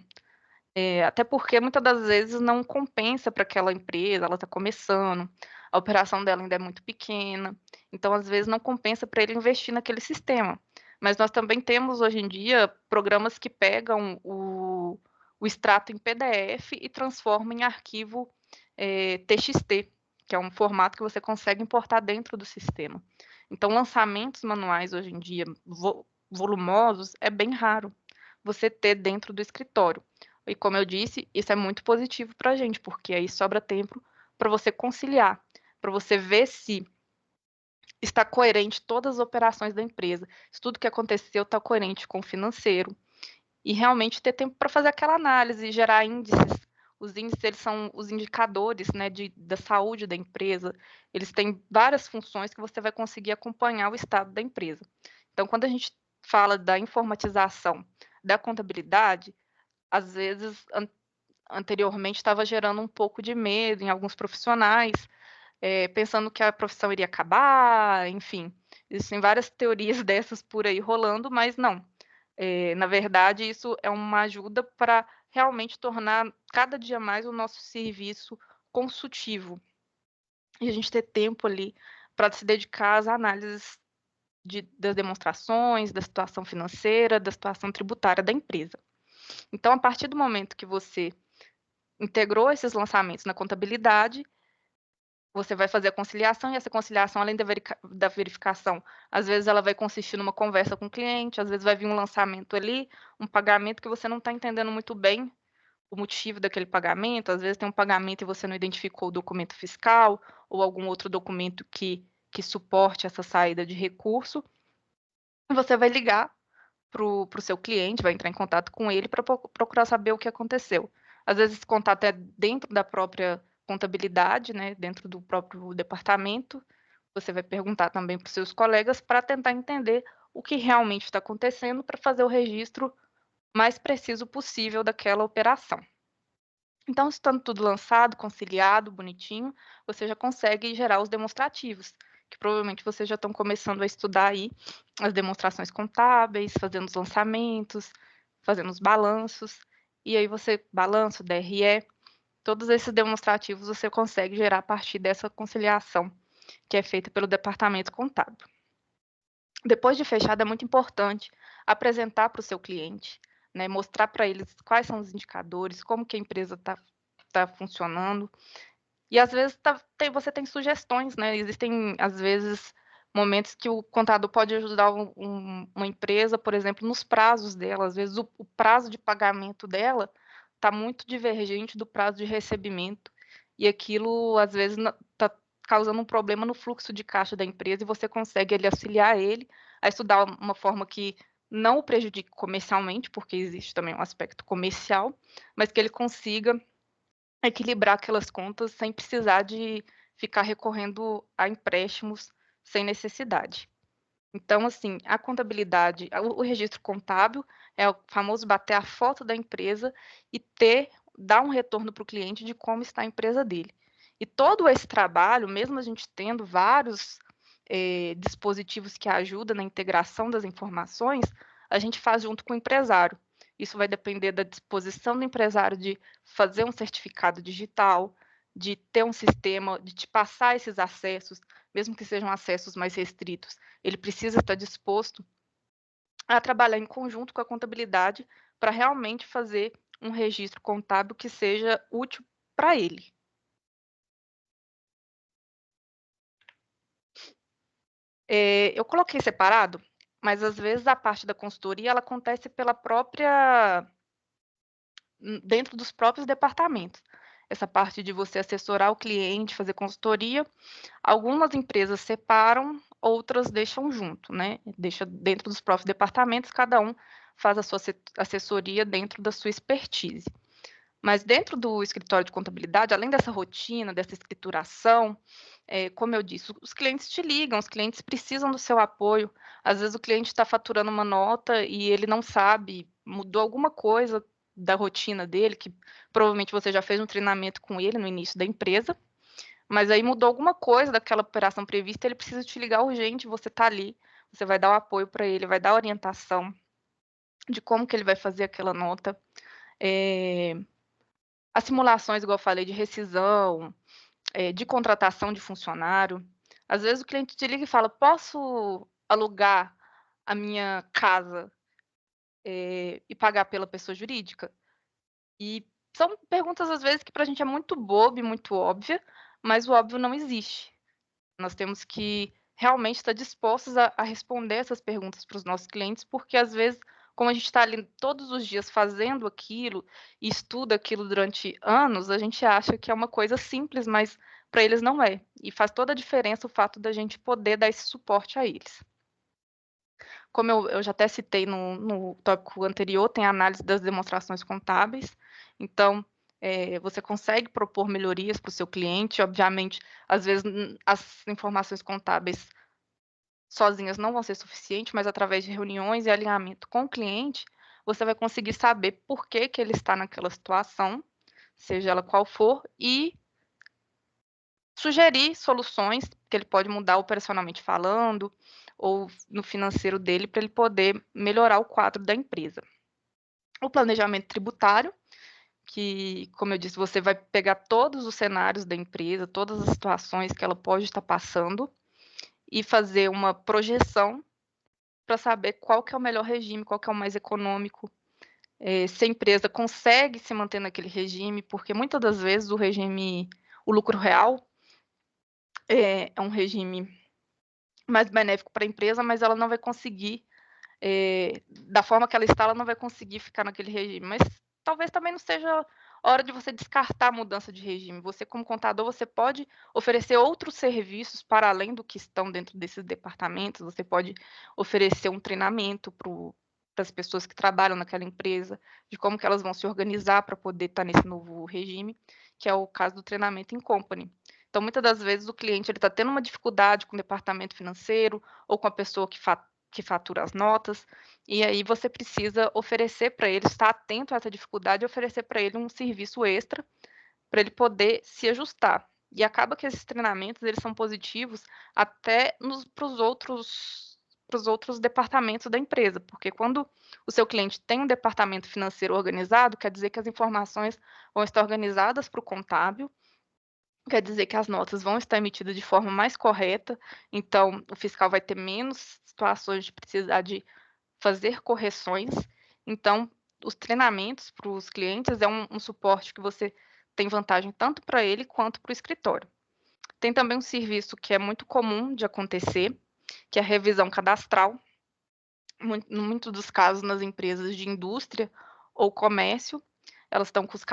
Até porque muitas das vezes não compensa para aquela empresa, ela está começando, a operação dela ainda é muito pequena, então às vezes não compensa para ele investir naquele sistema. Mas nós também temos hoje em dia programas que pegam o extrato em PDF e transformam em arquivo TXT, que é um formato que você consegue importar dentro do sistema. Então, lançamentos manuais hoje em dia, volumosos, é bem raro você ter dentro do escritório. E como eu disse, isso é muito positivo para a gente, porque aí sobra tempo para você conciliar, para você ver se está coerente todas as operações da empresa, se tudo que aconteceu está coerente com o financeiro, e realmente ter tempo para fazer aquela análise, gerar índices. Os índices, eles são os indicadores, né, da saúde da empresa. Eles têm várias funções que você vai conseguir acompanhar o estado da empresa. Então, quando a gente fala da informatização da contabilidade, às vezes, anteriormente, estava gerando um pouco de medo em alguns profissionais, pensando que a profissão iria acabar, enfim. Existem várias teorias dessas por aí rolando, mas não. Na verdade, isso é uma ajuda para realmente tornar cada dia mais o nosso serviço consultivo. E a gente ter tempo ali para se dedicar às análises das demonstrações, da situação financeira, da situação tributária da empresa. Então, a partir do momento que você integrou esses lançamentos na contabilidade, você vai fazer a conciliação, e essa conciliação, além da verificação, às vezes ela vai consistir numa conversa com o cliente, às vezes vai vir um lançamento ali, um pagamento que você não está entendendo muito bem o motivo daquele pagamento, às vezes tem um pagamento e você não identificou o documento fiscal ou algum outro documento que suporte essa saída de recurso, e você vai ligar para o seu cliente, vai entrar em contato com ele para procurar saber o que aconteceu. Às vezes esse contato é dentro da própria contabilidade, né, dentro do próprio departamento. Você vai perguntar também para os seus colegas para tentar entender o que realmente está acontecendo para fazer o registro mais preciso possível daquela operação. Então, estando tudo lançado, conciliado, bonitinho, você já consegue gerar os demonstrativos, que provavelmente vocês já estão começando a estudar aí as demonstrações contábeis, fazendo os lançamentos, fazendo os balanços, e aí você, balanço, DRE, todos esses demonstrativos você consegue gerar a partir dessa conciliação que é feita pelo departamento contábil. Depois de fechado, é muito importante apresentar para o seu cliente, né, mostrar para eles quais são os indicadores, como que a empresa está funcionando. E às vezes você tem sugestões, né? Existem, às vezes, momentos que o contador pode ajudar uma empresa, por exemplo, nos prazos dela. Às vezes o prazo de pagamento dela está muito divergente do prazo de recebimento. E aquilo, às vezes, está causando um problema no fluxo de caixa da empresa, e você consegue auxiliar ele a estudar uma forma que não o prejudique comercialmente, porque existe também um aspecto comercial, mas que ele consiga equilibrar aquelas contas sem precisar de ficar recorrendo a empréstimos sem necessidade. Então, assim, a contabilidade, o registro contábil é o famoso bater a foto da empresa e dar um retorno para o cliente de como está a empresa dele. E todo esse trabalho, mesmo a gente tendo vários dispositivos que ajudam na integração das informações, a gente faz junto com o empresário. Isso vai depender da disposição do empresário de fazer um certificado digital, de ter um sistema, de te passar esses acessos, mesmo que sejam acessos mais restritos. Ele precisa estar disposto a trabalhar em conjunto com a contabilidade para realmente fazer um registro contábil que seja útil para ele. Eu coloquei separado, mas às vezes a parte da consultoria ela acontece dentro dos próprios departamentos. Essa parte de você assessorar o cliente, fazer consultoria, algumas empresas separam, outras deixam junto, né? Deixa dentro dos próprios departamentos, cada um faz a sua assessoria dentro da sua expertise. Mas dentro do escritório de contabilidade, além dessa rotina, dessa escrituração, como eu disse, os clientes te ligam, os clientes precisam do seu apoio. Às vezes o cliente está faturando uma nota e ele não sabe, mudou alguma coisa da rotina dele, que provavelmente você já fez um treinamento com ele no início da empresa, mas aí mudou alguma coisa daquela operação prevista, ele precisa te ligar urgente, você está ali, você vai dar o apoio para ele, vai dar a orientação de como que ele vai fazer aquela nota. As simulações, igual eu falei, de rescisão, de contratação de funcionário. Às vezes o cliente te liga e fala, posso alugar a minha casa e pagar pela pessoa jurídica? E são perguntas, às vezes, que para a gente é muito boba e muito óbvia, mas o óbvio não existe. Nós temos que realmente estar dispostos a responder essas perguntas para os nossos clientes, porque às vezes, como a gente está ali todos os dias fazendo aquilo e estuda aquilo durante anos, a gente acha que é uma coisa simples, mas para eles não é. E faz toda a diferença o fato da gente poder dar esse suporte a eles. Como eu já até citei no tópico anterior, tem a análise das demonstrações contábeis. Então, você consegue propor melhorias para o seu cliente. Obviamente, às vezes, as informações contábeis sozinhas não vão ser suficientes, mas através de reuniões e alinhamento com o cliente, você vai conseguir saber por que ele está naquela situação, seja ela qual for, e sugerir soluções que ele pode mudar operacionalmente falando, ou no financeiro dele, para ele poder melhorar o quadro da empresa. O planejamento tributário, que, como eu disse, você vai pegar todos os cenários da empresa, todas as situações que ela pode estar passando, e fazer uma projeção para saber qual que é o melhor regime, qual que é o mais econômico, se a empresa consegue se manter naquele regime, porque muitas das vezes o lucro real é um regime mais benéfico para a empresa, mas ela não vai conseguir, da forma que ela está, ela não vai conseguir ficar naquele regime. Mas talvez também não seja hora de você descartar a mudança de regime. Você, como contador, você pode oferecer outros serviços para além do que estão dentro desses departamentos. Você pode oferecer um treinamento para as pessoas que trabalham naquela empresa, de como que elas vão se organizar para poder estar nesse novo regime, que é o caso do treinamento em company. Então, muitas das vezes, o cliente está tendo uma dificuldade com o departamento financeiro ou com a pessoa que fatura as notas, e aí você precisa oferecer para ele, estar atento a essa dificuldade e oferecer para ele um serviço extra para ele poder se ajustar. E acaba que esses treinamentos eles são positivos até para os outros departamentos da empresa, porque quando o seu cliente tem um departamento financeiro organizado, quer dizer que as informações vão estar organizadas para o contábil, quer dizer que as notas vão estar emitidas de forma mais correta, então o fiscal vai ter menos situações de precisar de fazer correções. Então, os treinamentos para os clientes é um suporte que você tem vantagem tanto para ele quanto para o escritório. Tem também um serviço que é muito comum de acontecer, que é a revisão cadastral. Em muitos dos casos, nas empresas de indústria ou comércio, elas estão com os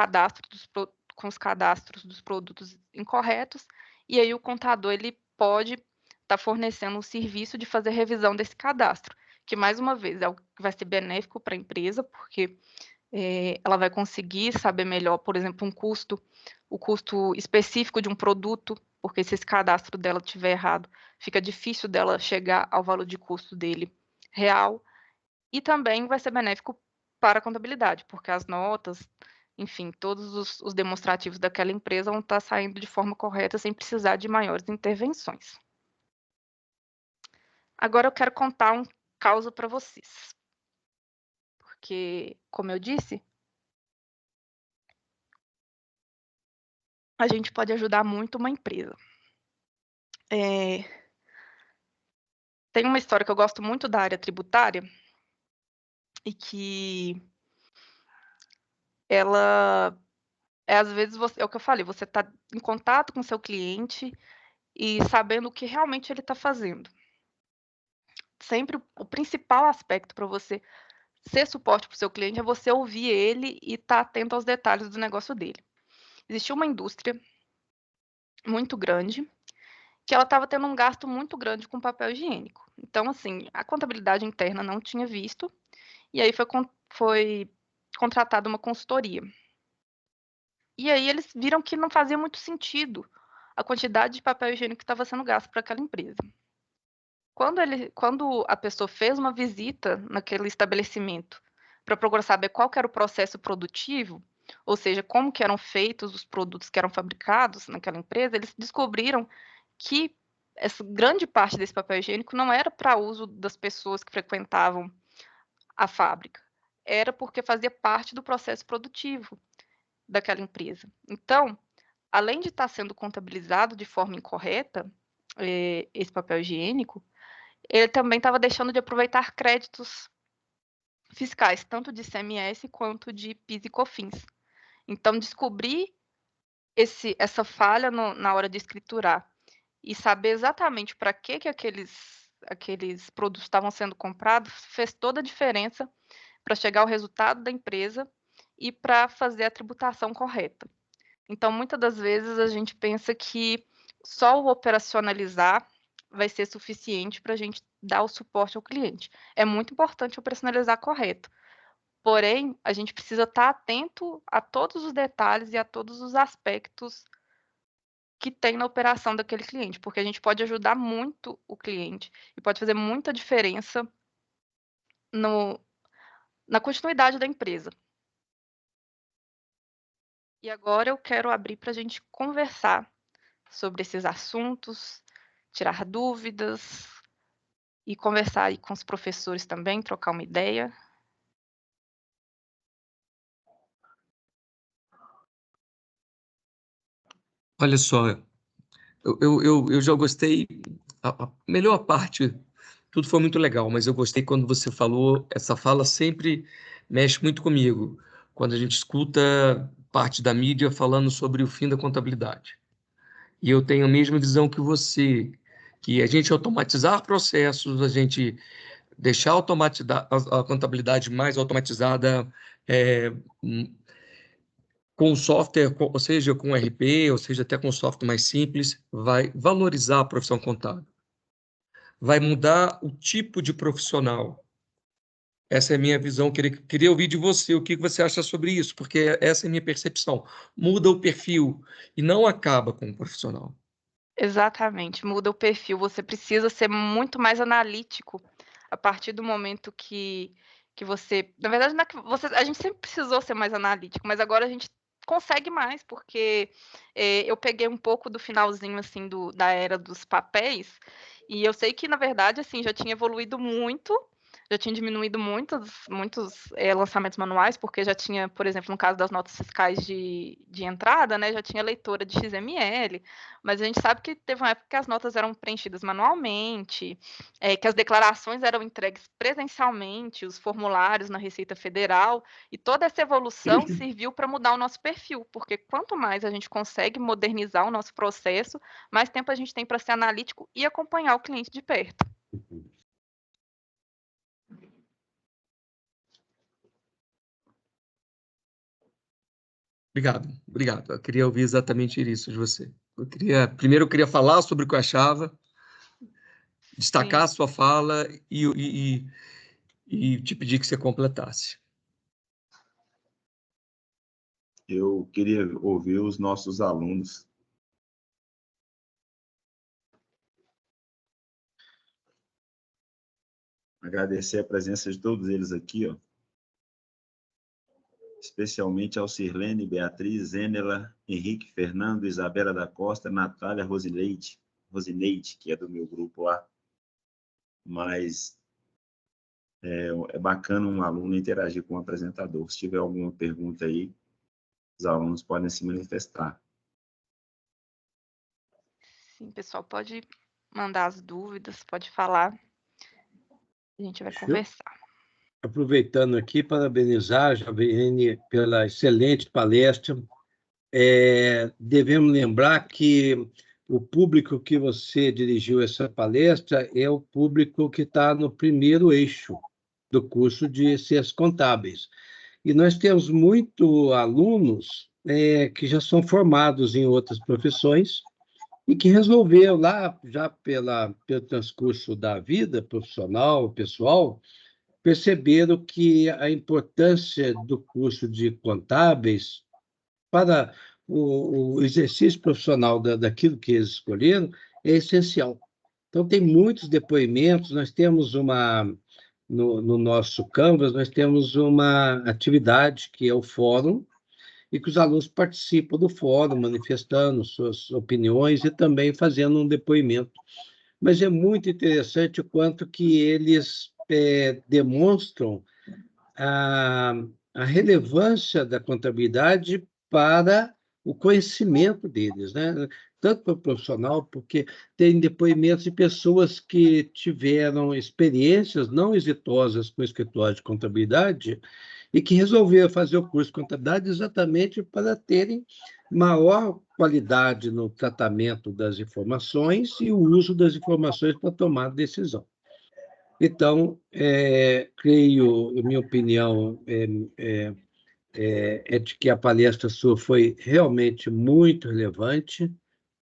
cadastros dos produtos incorretos, e aí o contador ele pode estar fornecendo um serviço de fazer revisão desse cadastro, que, mais uma vez, é o que vai ser benéfico para a empresa, porque ela vai conseguir saber melhor, por exemplo, o custo específico de um produto, porque se esse cadastro dela estiver errado, fica difícil dela chegar ao valor de custo dele real, e também vai ser benéfico para a contabilidade, porque as notas, enfim, todos os demonstrativos daquela empresa vão estar saindo de forma correta, sem precisar de maiores intervenções. Agora eu quero contar um caso para vocês, porque, como eu disse, a gente pode ajudar muito uma empresa. Tem uma história que eu gosto muito da área tributária e que ela às vezes, é o que eu falei, você está em contato com o seu cliente e sabendo o que realmente ele está fazendo. Sempre o principal aspecto para você ser suporte para o seu cliente é você ouvir ele e estar atento aos detalhes do negócio dele. Existia uma indústria muito grande que ela estava tendo um gasto muito grande com papel higiênico. Então, assim, a contabilidade interna não tinha visto, e aí foi contratada uma consultoria. E aí eles viram que não fazia muito sentido a quantidade de papel higiênico que estava sendo gasto para aquela empresa. Quando a pessoa fez uma visita naquele estabelecimento para procurar saber qual que era o processo produtivo, ou seja, como que eram feitos os produtos que eram fabricados naquela empresa, eles descobriram que essa grande parte desse papel higiênico não era para uso das pessoas que frequentavam a fábrica, era porque fazia parte do processo produtivo daquela empresa. Então, além de estar sendo contabilizado de forma incorreta, esse papel higiênico, ele também estava deixando de aproveitar créditos fiscais, tanto de ICMS quanto de PIS e COFINS. Então, descobrir essa falha na hora de escriturar e saber exatamente para que aqueles produtos estavam sendo comprados fez toda a diferença para chegar ao resultado da empresa e para fazer a tributação correta. Então, muitas das vezes, a gente pensa que só o operacionalizar vai ser suficiente para a gente dar o suporte ao cliente. É muito importante operacionalizar correto. Porém, a gente precisa estar atento a todos os detalhes e a todos os aspectos que tem na operação daquele cliente, porque a gente pode ajudar muito o cliente e pode fazer muita diferença na continuidade da empresa. E agora eu quero abrir para a gente conversar sobre esses assuntos, tirar dúvidas e conversar aí com os professores também, trocar uma ideia. Olha só, eu já gostei. A melhor parte tudo foi muito legal, mas eu gostei quando você falou, essa fala sempre mexe muito comigo, quando a gente escuta parte da mídia falando sobre o fim da contabilidade. E eu tenho a mesma visão que você, que a gente automatizar processos, a gente deixar a contabilidade mais automatizada, com software, ou seja, com RP, ou seja, até com software mais simples, vai valorizar a profissão contábil. Vai mudar o tipo de profissional. Essa é a minha visão. Queria ouvir de você o que você acha sobre isso, porque essa é a minha percepção. Muda o perfil e não acaba com o profissional. Exatamente, muda o perfil. Você precisa ser muito mais analítico a partir do momento que você. Na verdade, não é que a gente sempre precisou ser mais analítico, mas agora a gente consegue mais, porque eu peguei um pouco do finalzinho assim da era dos papéis, e eu sei que, na verdade, assim, já tinha evoluído muito. Já tinha diminuído muitos lançamentos manuais, porque já tinha, por exemplo, no caso das notas fiscais de entrada, né, já tinha leitora de XML, mas a gente sabe que teve uma época que as notas eram preenchidas manualmente, que as declarações eram entregues presencialmente, os formulários na Receita Federal, e toda essa evolução serviu para mudar o nosso perfil, porque quanto mais a gente consegue modernizar o nosso processo, mais tempo a gente tem para ser analítico e acompanhar o cliente de perto. Obrigado. Eu queria ouvir exatamente isso de você. Primeiro eu queria falar sobre o que eu achava, destacar a sua fala e te pedir que você completasse. Eu queria ouvir os nossos alunos. Agradecer a presença de todos eles aqui, ó. Especialmente ao Sirlene, Beatriz, Zênela, Henrique, Fernando, Isabela da Costa, Natália, Rosineide, que é do meu grupo lá. Mas é bacana um aluno interagir com o apresentador. Se tiver alguma pergunta aí, os alunos podem se manifestar. Sim, pessoal, pode mandar as dúvidas, pode falar. A gente vai conversar. Aproveitando aqui, parabenizar a Javiane pela excelente palestra. Devemos lembrar que o público que você dirigiu essa palestra é o público que está no primeiro eixo do curso de Ciências Contábeis. E nós temos muitos alunos que já são formados em outras profissões e que resolveram lá, já pelo transcurso da vida profissional, pessoal, perceberam que a importância do curso de contábeis para o exercício profissional daquilo que eles escolheram é essencial. Então, tem muitos depoimentos, nós temos no nosso Canvas, nós temos uma atividade que é o fórum, e que os alunos participam do fórum, manifestando suas opiniões e também fazendo um depoimento. Mas é muito interessante o quanto que eles demonstram a relevância da contabilidade para o conhecimento deles, né? Tanto para o profissional, porque tem depoimentos de pessoas que tiveram experiências não exitosas com o escritório de contabilidade e que resolveram fazer o curso de contabilidade exatamente para terem maior qualidade no tratamento das informações e o uso das informações para tomar decisão. Então, creio, minha opinião é de que a palestra sua foi realmente muito relevante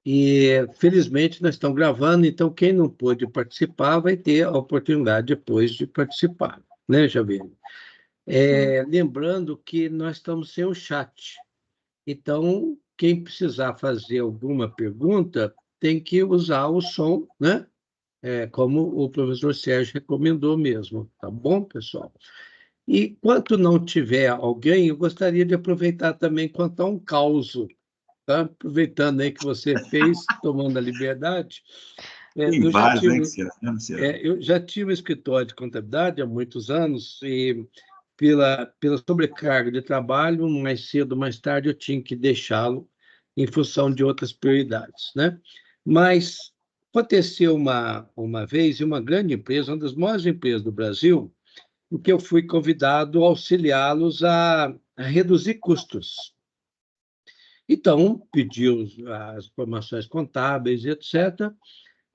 e, felizmente, nós estamos gravando, então quem não pôde participar vai ter a oportunidade depois de participar, né, Javiane? Lembrando que nós estamos sem o chat, então quem precisar fazer alguma pergunta tem que usar o som, né? Como o professor Sérgio recomendou mesmo, tá bom, pessoal? E, enquanto não tiver alguém, eu gostaria de aproveitar também e contar um causo, tá? Aproveitando aí que você fez, tomando a liberdade. Tem vários, né, eu já tive um escritório de contabilidade há muitos anos e, pela sobrecarga de trabalho, mais cedo ou mais tarde, eu tinha que deixá-lo em função de outras prioridades, né? Mas Aconteceu uma vez, em uma grande empresa, uma das maiores empresas do Brasil, em que eu fui convidado a auxiliá-los a reduzir custos. Então, pediu as informações contábeis, etc.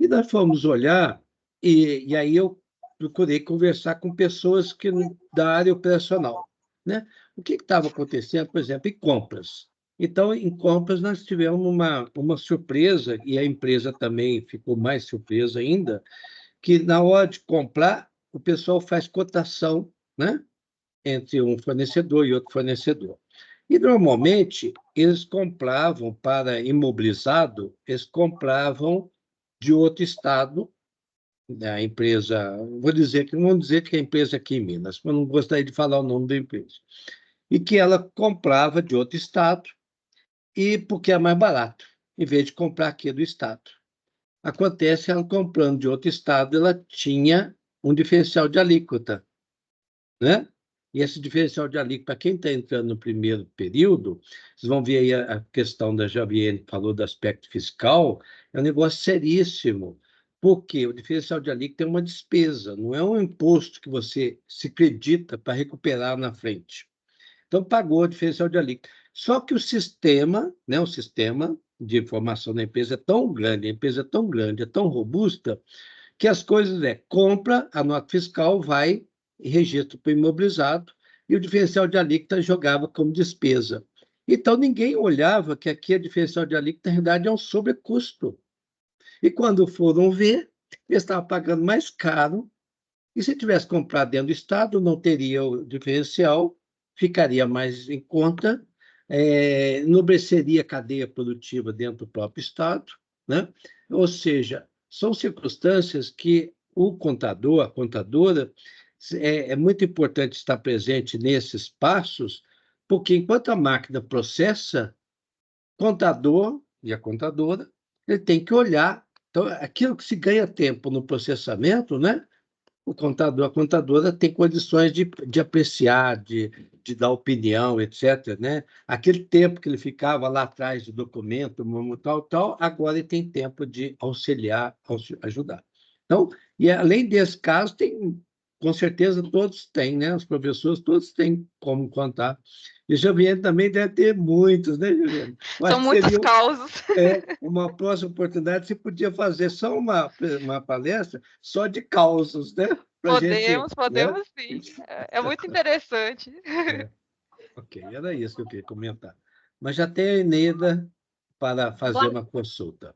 E nós fomos olhar, e aí eu procurei conversar com pessoas da área operacional, né? O que estava acontecendo, por exemplo, em compras? Então, em compras, nós tivemos uma surpresa, e a empresa também ficou mais surpresa ainda, que na hora de comprar, o pessoal faz cotação, né? Entre um fornecedor e outro fornecedor. E, normalmente, eles compravam para imobilizado, eles compravam de outro estado, da empresa, vamos dizer que é a empresa aqui em Minas, mas não gostaria de falar o nome da empresa, e que ela comprava de outro estado, e porque é mais barato, em vez de comprar aqui do estado. Acontece, ela comprando de outro estado, ela tinha um diferencial de alíquota, né? E esse diferencial de alíquota, para quem está entrando no primeiro período, vocês vão ver aí a questão da Javiene, que falou do aspecto fiscal, é um negócio seríssimo, porque o diferencial de alíquota é uma despesa, não é um imposto que você se acredita para recuperar na frente. Então, pagou o diferencial de alíquota. Só que o sistema, né, o sistema de informação da empresa é tão grande, a empresa é tão grande, é tão robusta, que as coisas compra, a nota fiscal vai e registra para o imobilizado, e o diferencial de alíquota jogava como despesa. Então, ninguém olhava que aqui a diferencial de alíquota, na realidade, é um sobrecusto. E quando foram ver, eles estavam pagando mais caro, e se tivesse comprado dentro do Estado, não teria o diferencial, ficaria mais em conta, enobreceria a cadeia produtiva dentro do próprio Estado, né? Ou seja, são circunstâncias que o contador, a contadora, é muito importante estar presente nesses passos, porque enquanto a máquina processa, o contador e a contadora, ele tem que olhar. Então, aquilo que se ganha tempo no processamento, né? O contador, a contadora tem condições de apreciar, de dar opinião, etc., né? Aquele tempo que ele ficava lá atrás de documento, tal, agora ele tem tempo de auxiliar, ajudar. Então, e além desse caso, com certeza todos têm, né? Os professores todos têm como contar. E Javiene também deve ter muitos, né, Javiene? São muitos causos. Uma próxima oportunidade, você podia fazer só uma palestra só de causos, né? Podemos sim. É muito interessante. Ok, era isso que eu queria comentar. Mas já tem a Eneida para fazer uma consulta.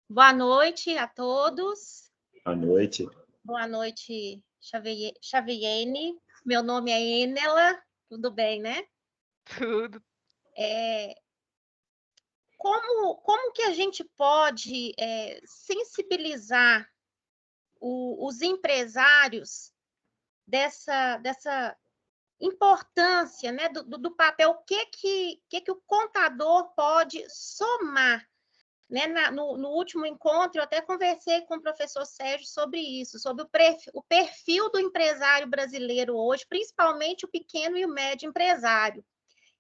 Boa noite a todos. Boa noite. Boa noite, Xaviene. Meu nome é Enela. Tudo bem, né? Tudo. Como que a gente pode sensibilizar os empresários dessa importância, né, do papel, o que o contador pode somar, né? No último encontro, eu até conversei com o professor Sérgio sobre isso, sobre o perfil do empresário brasileiro hoje, principalmente o pequeno e o médio empresário,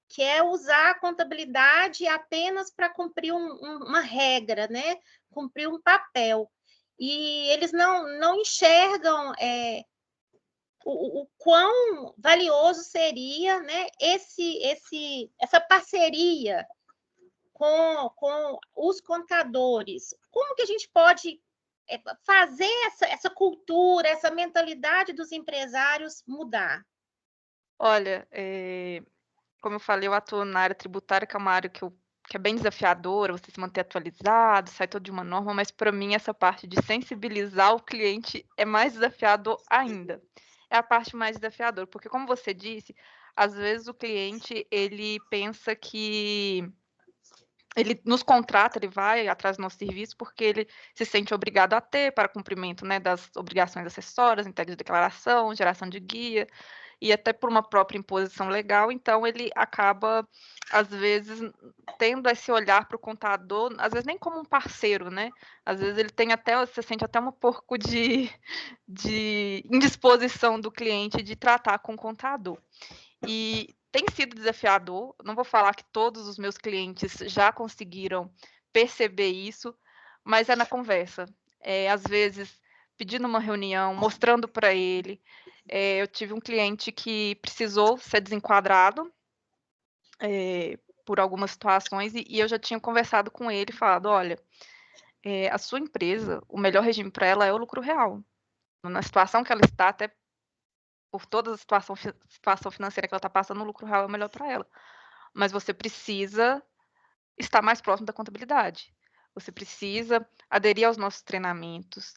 que é usar a contabilidade apenas para cumprir uma regra, né? Cumprir um papel. E eles não enxergam o quão valioso seria, né, essa parceria com os contadores. Como que a gente pode fazer essa cultura, essa mentalidade dos empresários mudar? Olha, como eu falei, eu atuo na área tributária, que é uma área que é bem desafiadora, você se manter atualizado, sai todo de uma norma, mas para mim essa parte de sensibilizar o cliente é mais desafiador ainda. É a parte mais desafiadora, porque como você disse, às vezes o cliente, ele pensa que ele nos contrata, ele vai atrás do nosso serviço porque ele se sente obrigado a ter para cumprimento, né, das obrigações acessórias, entrega de declaração, geração de guia, e até por uma própria imposição legal, então ele acaba, às vezes, tendo esse olhar para o contador, às vezes nem como um parceiro, né? Às vezes ele tem você sente até um pouco de indisposição do cliente de tratar com o contador. E tem sido desafiador, não vou falar que todos os meus clientes já conseguiram perceber isso, mas é na conversa. às vezes pedindo uma reunião, mostrando para ele. Eu tive um cliente que precisou ser desenquadrado por algumas situações, e eu já tinha conversado com ele, falado, olha, a sua empresa, o melhor regime para ela é o lucro real. Na situação que ela está, até por toda a situação financeira que ela está passando, o lucro real é o melhor para ela. Mas você precisa estar mais próximo da contabilidade. Você precisa aderir aos nossos treinamentos.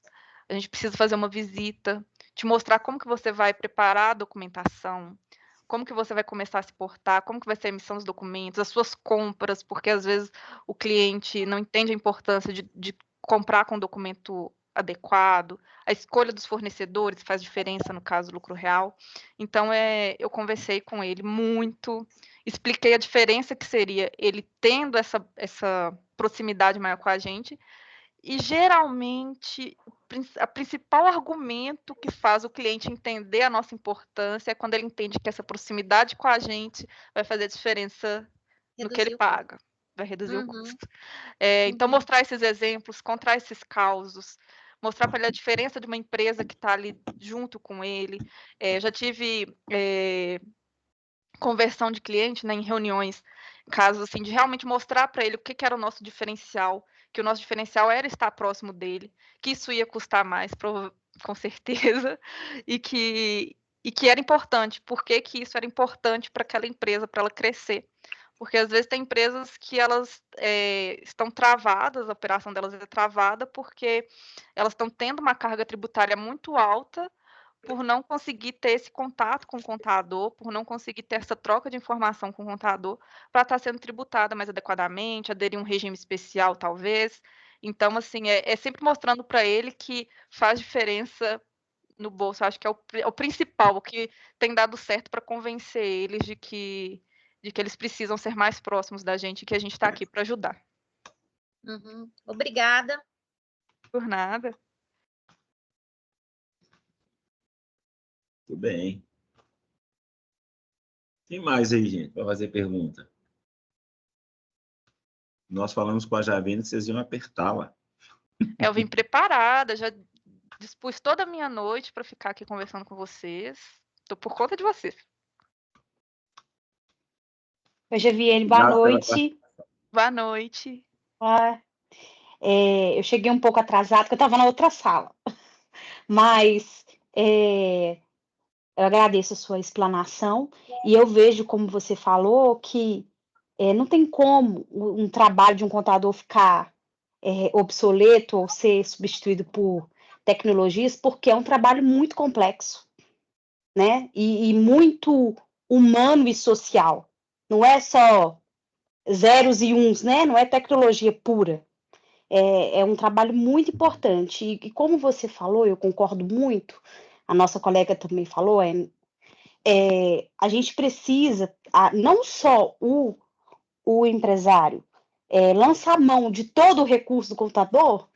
A gente precisa fazer uma visita, te mostrar como que você vai preparar a documentação, como que você vai começar a se portar, como que vai ser a emissão dos documentos, as suas compras, porque às vezes o cliente não entende a importância de comprar com documento adequado, a escolha dos fornecedores faz diferença no caso do lucro real. Então, eu conversei com ele muito, expliquei a diferença que seria ele tendo essa proximidade maior com a gente, e geralmente o principal argumento que faz o cliente entender a nossa importância é quando ele entende que essa proximidade com a gente vai fazer diferença no que ele paga, vai reduzir o custo. Então, mostrar esses exemplos, contar esses causos, mostrar para ele a diferença de uma empresa que está ali junto com ele. Eu já tive conversão de cliente, né, em reuniões, casos assim, de realmente mostrar para ele o que era o nosso diferencial, que o nosso diferencial era estar próximo dele, que isso ia custar mais, com certeza, e que era importante. Por que isso era importante para aquela empresa, para ela crescer? Porque às vezes tem empresas que elas estão travadas, a operação delas é travada porque elas estão tendo uma carga tributária muito alta por não conseguir ter esse contato com o contador, por não conseguir ter essa troca de informação com o contador, para estar sendo tributada mais adequadamente, aderir a um regime especial, talvez. Então, assim, é sempre mostrando para ele que faz diferença no bolso. Acho que é o principal, o que tem dado certo para convencer eles de que eles precisam ser mais próximos da gente e que a gente está aqui para ajudar. Obrigada. Por nada. Tudo bem. Tem mais aí, gente, para fazer pergunta? Nós falamos com a Javine que vocês iam apertá-la. Eu vim preparada, já dispus toda a minha noite para ficar aqui conversando com vocês. Estou por conta de vocês. Oi, Javiene, boa noite. Boa noite. Eu cheguei um pouco atrasada, porque eu estava na outra sala. Mas eu agradeço a sua explanação e eu vejo, como você falou, que não tem como um trabalho de um contador ficar obsoleto ou ser substituído por tecnologias, porque é um trabalho muito complexo, né? E muito humano e social. Não é só zeros e uns, né? Não é tecnologia pura. É um trabalho muito importante. E como você falou, eu concordo muito, a nossa colega também falou, a gente precisa, não só o empresário, lançar mão de todo o recurso do contador,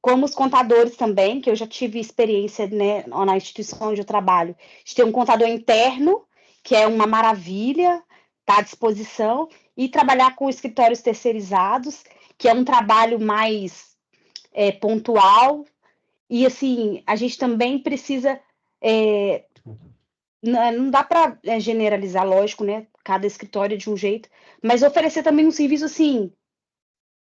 como os contadores também, que eu já tive experiência, né, na instituição onde eu trabalho, de ter um contador interno, que é uma maravilha, está à disposição, e trabalhar com escritórios terceirizados, que é um trabalho mais pontual, e assim, a gente também precisa, não dá para generalizar, lógico, né, cada escritório é de um jeito, mas oferecer também um serviço assim,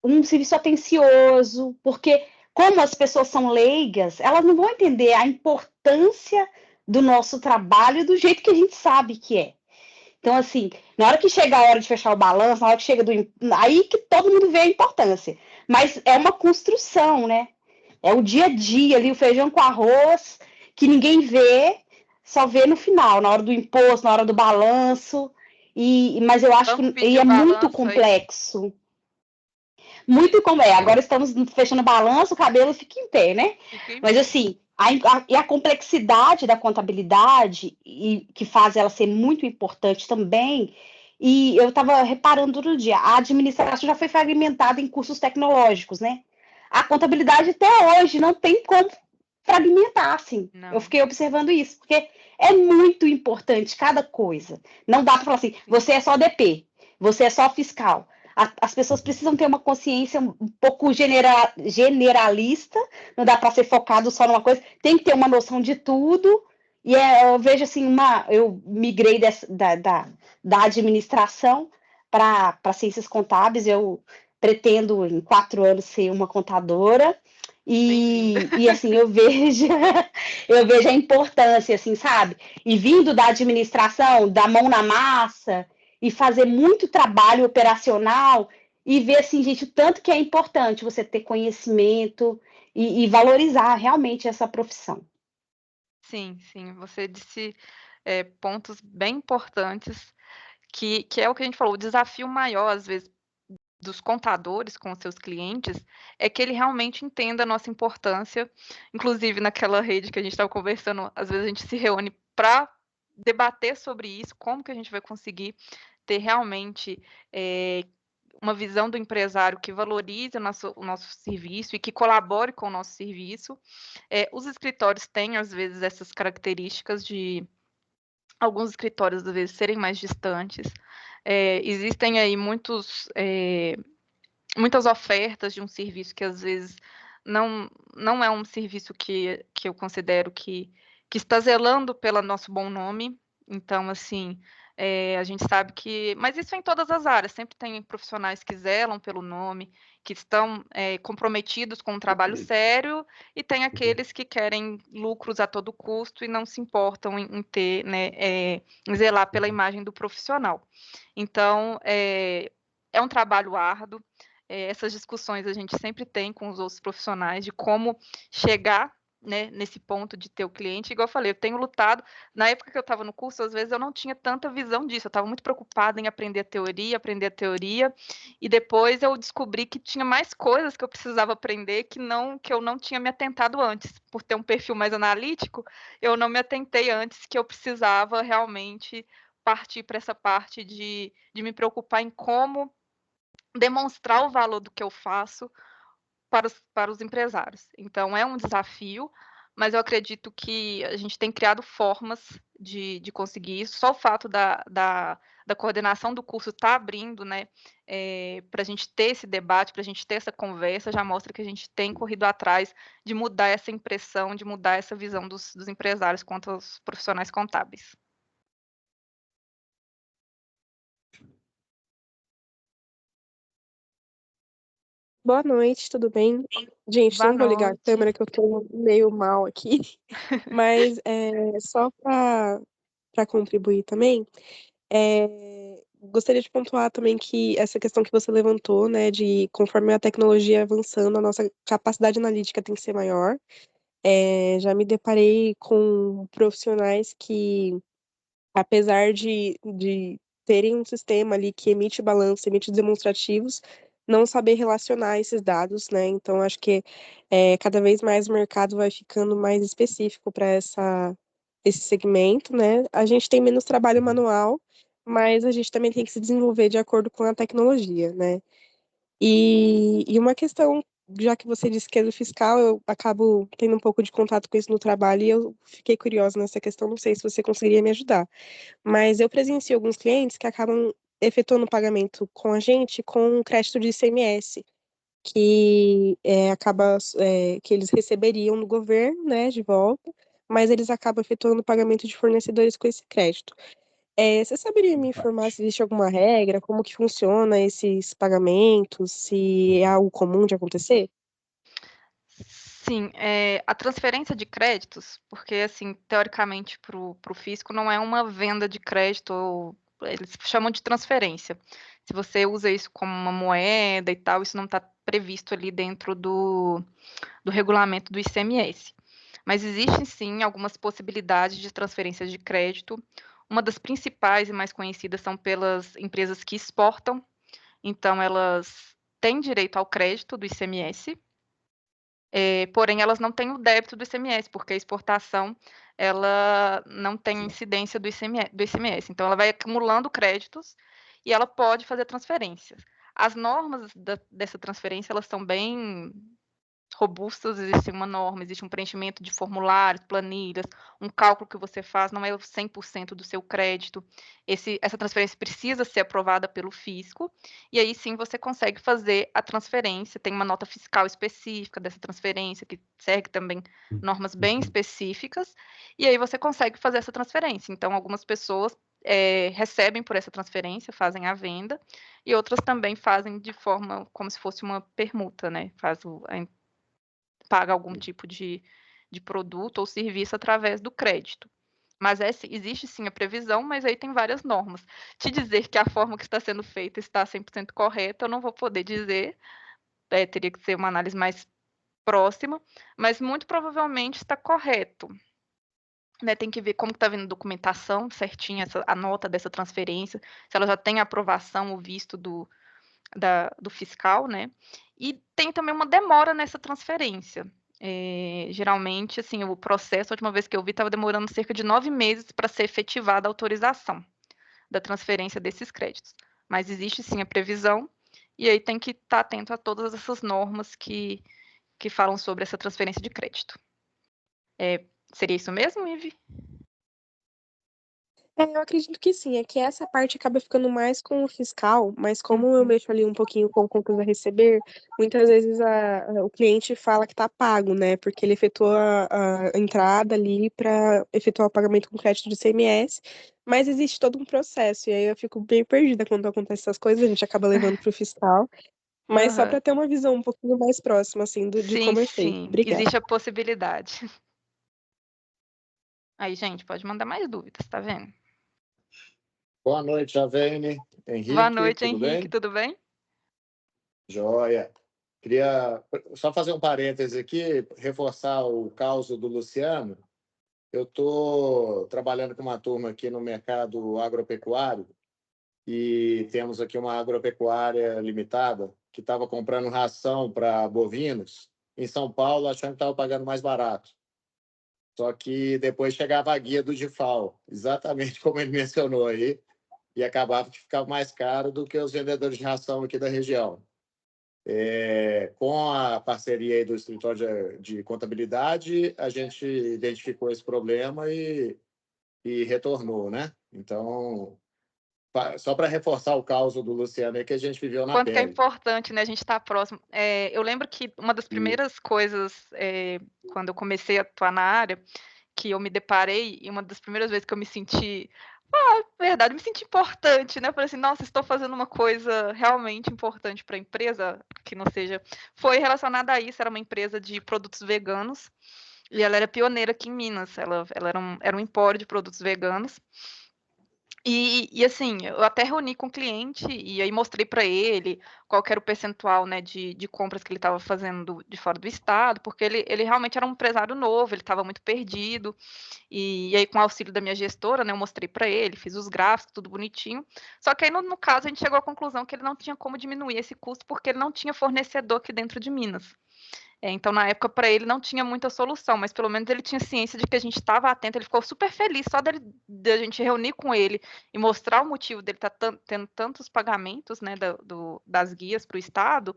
um serviço atencioso, porque como as pessoas são leigas, elas não vão entender a importância do nosso trabalho do jeito que a gente sabe que é. Então, assim, na hora que chega a hora de fechar o balanço, na hora que chega aí que todo mundo vê a importância. Mas é uma construção, né? É o dia a dia ali, o feijão com arroz, que ninguém vê, só vê no final, na hora do imposto, na hora do balanço. Mas eu acho que é muito complexo. Muito como agora estamos fechando o balanço, o cabelo fica em pé, né? Mas assim, a complexidade da contabilidade, e que faz ela ser muito importante também, e eu estava reparando todo dia, a administração já foi fragmentada em cursos tecnológicos, né? A contabilidade até hoje não tem como fragmentar, assim. Não. Eu fiquei observando isso, porque é muito importante cada coisa. Não dá para falar assim, você é só DP, você é só fiscal. As pessoas precisam ter uma consciência um pouco generalista, não dá para ser focado só numa coisa, tem que ter uma noção de tudo. E eu vejo assim, eu migrei da administração para ciências contábeis, eu pretendo em 4 anos ser uma contadora. E assim, eu vejo a importância, assim, sabe? E vindo da administração, da mão na massa, e fazer muito trabalho operacional, e ver, assim, gente, o tanto que é importante você ter conhecimento e valorizar realmente essa profissão. Sim, você disse pontos bem importantes, que é o que a gente falou, o desafio maior, às vezes, dos contadores com os seus clientes, é que ele realmente entenda a nossa importância. Inclusive, naquela rede que a gente estava conversando, às vezes a gente se reúne para debater sobre isso, como que a gente vai conseguir ter realmente uma visão do empresário que valorize o nosso serviço e que colabore com o nosso serviço. Os escritórios têm, às vezes, essas características de alguns escritórios, às vezes, serem mais distantes. Existem aí muitas ofertas de um serviço que, às vezes, não é um serviço que eu considero que está zelando pelo nosso bom nome. Então, assim, a gente sabe que... Mas isso é em todas as áreas. Sempre tem profissionais que zelam pelo nome, que estão comprometidos com um trabalho sério, e tem aqueles que querem lucros a todo custo e não se importam em ter, né, em zelar pela imagem do profissional. Então, é um trabalho árduo. Essas discussões a gente sempre tem com os outros profissionais de como chegar, né, nesse ponto de ter o cliente. Igual eu falei, eu tenho lutado. Na época que eu estava no curso, às vezes eu não tinha tanta visão disso. Eu estava muito preocupada em aprender a teoria, e depois eu descobri que tinha mais coisas que eu precisava aprender que eu não tinha me atentado antes. Por ter um perfil mais analítico, eu não me atentei antes que eu precisava realmente partir para essa parte de me preocupar em como demonstrar o valor do que eu faço para os empresários. Então, é um desafio, mas eu acredito que a gente tem criado formas de conseguir isso. Só o fato da coordenação do curso estar abrindo, né, para a gente ter esse debate, para a gente ter essa conversa, já mostra que a gente tem corrido atrás de mudar essa impressão, de mudar essa visão dos empresários quanto aos profissionais contábeis. Boa noite, tudo bem? Gente, Boa não vou ligar a noite. câmera que eu tô meio mal aqui, mas só para contribuir também, gostaria de pontuar também que essa questão que você levantou, né, de conforme a tecnologia avançando, a nossa capacidade analítica tem que ser maior. Já me deparei com profissionais que, apesar de terem um sistema ali que emite balanço, emite demonstrativos, não saber relacionar esses dados, né? Então, acho que cada vez mais o mercado vai ficando mais específico para esse segmento, né? A gente tem menos trabalho manual, mas a gente também tem que se desenvolver de acordo com a tecnologia, né? E uma questão, já que você disse que é do fiscal, eu acabo tendo um pouco de contato com isso no trabalho e eu fiquei curiosa nessa questão, não sei se você conseguiria me ajudar. Mas eu presencio alguns clientes que acabam efetuando o pagamento com a gente com crédito de ICMS, que que eles receberiam do governo, né, de volta, mas eles acabam efetuando o pagamento de fornecedores com esse crédito. Você saberia me informar se existe alguma regra, como que funciona esses pagamentos, se é algo comum de acontecer? Sim, a transferência de créditos, porque, assim, teoricamente, para o fisco não é uma venda de crédito, eles chamam de transferência. Se você usa isso como uma moeda e tal, isso não está previsto ali dentro do regulamento do ICMS. Mas existem, sim, algumas possibilidades de transferência de crédito. Uma das principais e mais conhecidas são pelas empresas que exportam. Então, elas têm direito ao crédito do ICMS, porém, elas não têm o débito do ICMS, porque a exportação ela não tem incidência do ICMS. Então, ela vai acumulando créditos e ela pode fazer transferências. As normas dessa transferência elas são bem robustas, existe uma norma, existe um preenchimento de formulários, planilhas, um cálculo que você faz, não é o 100% do seu crédito. Essa transferência precisa ser aprovada pelo fisco, e aí sim você consegue fazer a transferência. Tem uma nota fiscal específica dessa transferência, que segue também normas bem específicas, e aí você consegue fazer essa transferência. Então, algumas pessoas recebem por essa transferência, fazem a venda, e outras também fazem de forma como se fosse uma permuta, né? Paga algum tipo de produto ou serviço através do crédito. Mas existe sim a previsão, mas aí tem várias normas. Te dizer que a forma que está sendo feita está 100% correta, eu não vou poder dizer, teria que ser uma análise mais próxima, mas muito provavelmente está correto. Né, tem que ver como está vindo a documentação certinha, a nota dessa transferência, se ela já tem a aprovação, o visto do fiscal, né? E tem também uma demora nessa transferência. Geralmente, assim, o processo, a última vez que eu vi, estava demorando cerca de 9 meses para ser efetivada a autorização da transferência desses créditos. Mas existe sim a previsão, e aí tem que estar atento a todas essas normas que falam sobre essa transferência de crédito. Seria isso mesmo, Ive? Eu acredito que sim, é que essa parte acaba ficando mais com o fiscal, mas como eu mexo ali um pouquinho com contas a receber, muitas vezes o cliente fala que está pago, né? Porque ele efetuou a entrada ali para efetuar o pagamento com crédito de ICMS, mas existe todo um processo, e aí eu fico bem perdida quando acontecem essas coisas, a gente acaba levando para o fiscal, mas só para ter uma visão um pouquinho mais próxima, assim, de como é feito. Sim, Obrigada. existe a possibilidade. Aí, gente, pode mandar mais dúvidas, tá vendo? Boa noite, Javene. Henrique, boa noite, tudo Henrique, bem? tudo bem? Joia. Queria só fazer um parêntese aqui, reforçar o caso do Luciano. Eu estou trabalhando com uma turma aqui no mercado agropecuário e temos aqui uma agropecuária limitada que estava comprando ração para bovinos em São Paulo, achando que estava pagando mais barato. Só que depois chegava a guia do DIFAL, exatamente como ele mencionou aí, e acabava que ficava mais caro do que os vendedores de ração aqui da região. Com a parceria aí do escritório de contabilidade, a gente identificou esse problema e retornou, né? Então, só para reforçar o caso do Luciano aí que a gente viveu na Quanto que é pele. importante, né, a gente estar próximo. Eu lembro que uma das primeiras coisas, quando eu comecei a atuar na área, que eu me deparei, e uma das primeiras vezes que eu me senti, verdade, me senti importante, né? Eu falei assim, nossa, estou fazendo uma coisa realmente importante para a empresa, que não seja... Foi relacionada a isso, era uma empresa de produtos veganos, e ela era pioneira aqui em Minas, ela era um empório de produtos veganos. E assim, eu até reuni com o cliente e aí mostrei para ele qual que era o percentual, né, de compras que ele estava fazendo de fora do estado, porque ele realmente era um empresário novo, ele estava muito perdido. E aí, com o auxílio da minha gestora, né, eu mostrei para ele, fiz os gráficos, tudo bonitinho. Só que aí, no caso, a gente chegou à conclusão que ele não tinha como diminuir esse custo, porque ele não tinha fornecedor aqui dentro de Minas. Então, na época, para ele não tinha muita solução, mas pelo menos ele tinha ciência de que a gente estava atento. Ele ficou super feliz só de a gente reunir com ele e mostrar o motivo dele estar tendo tantos pagamentos, né, das guias para o Estado.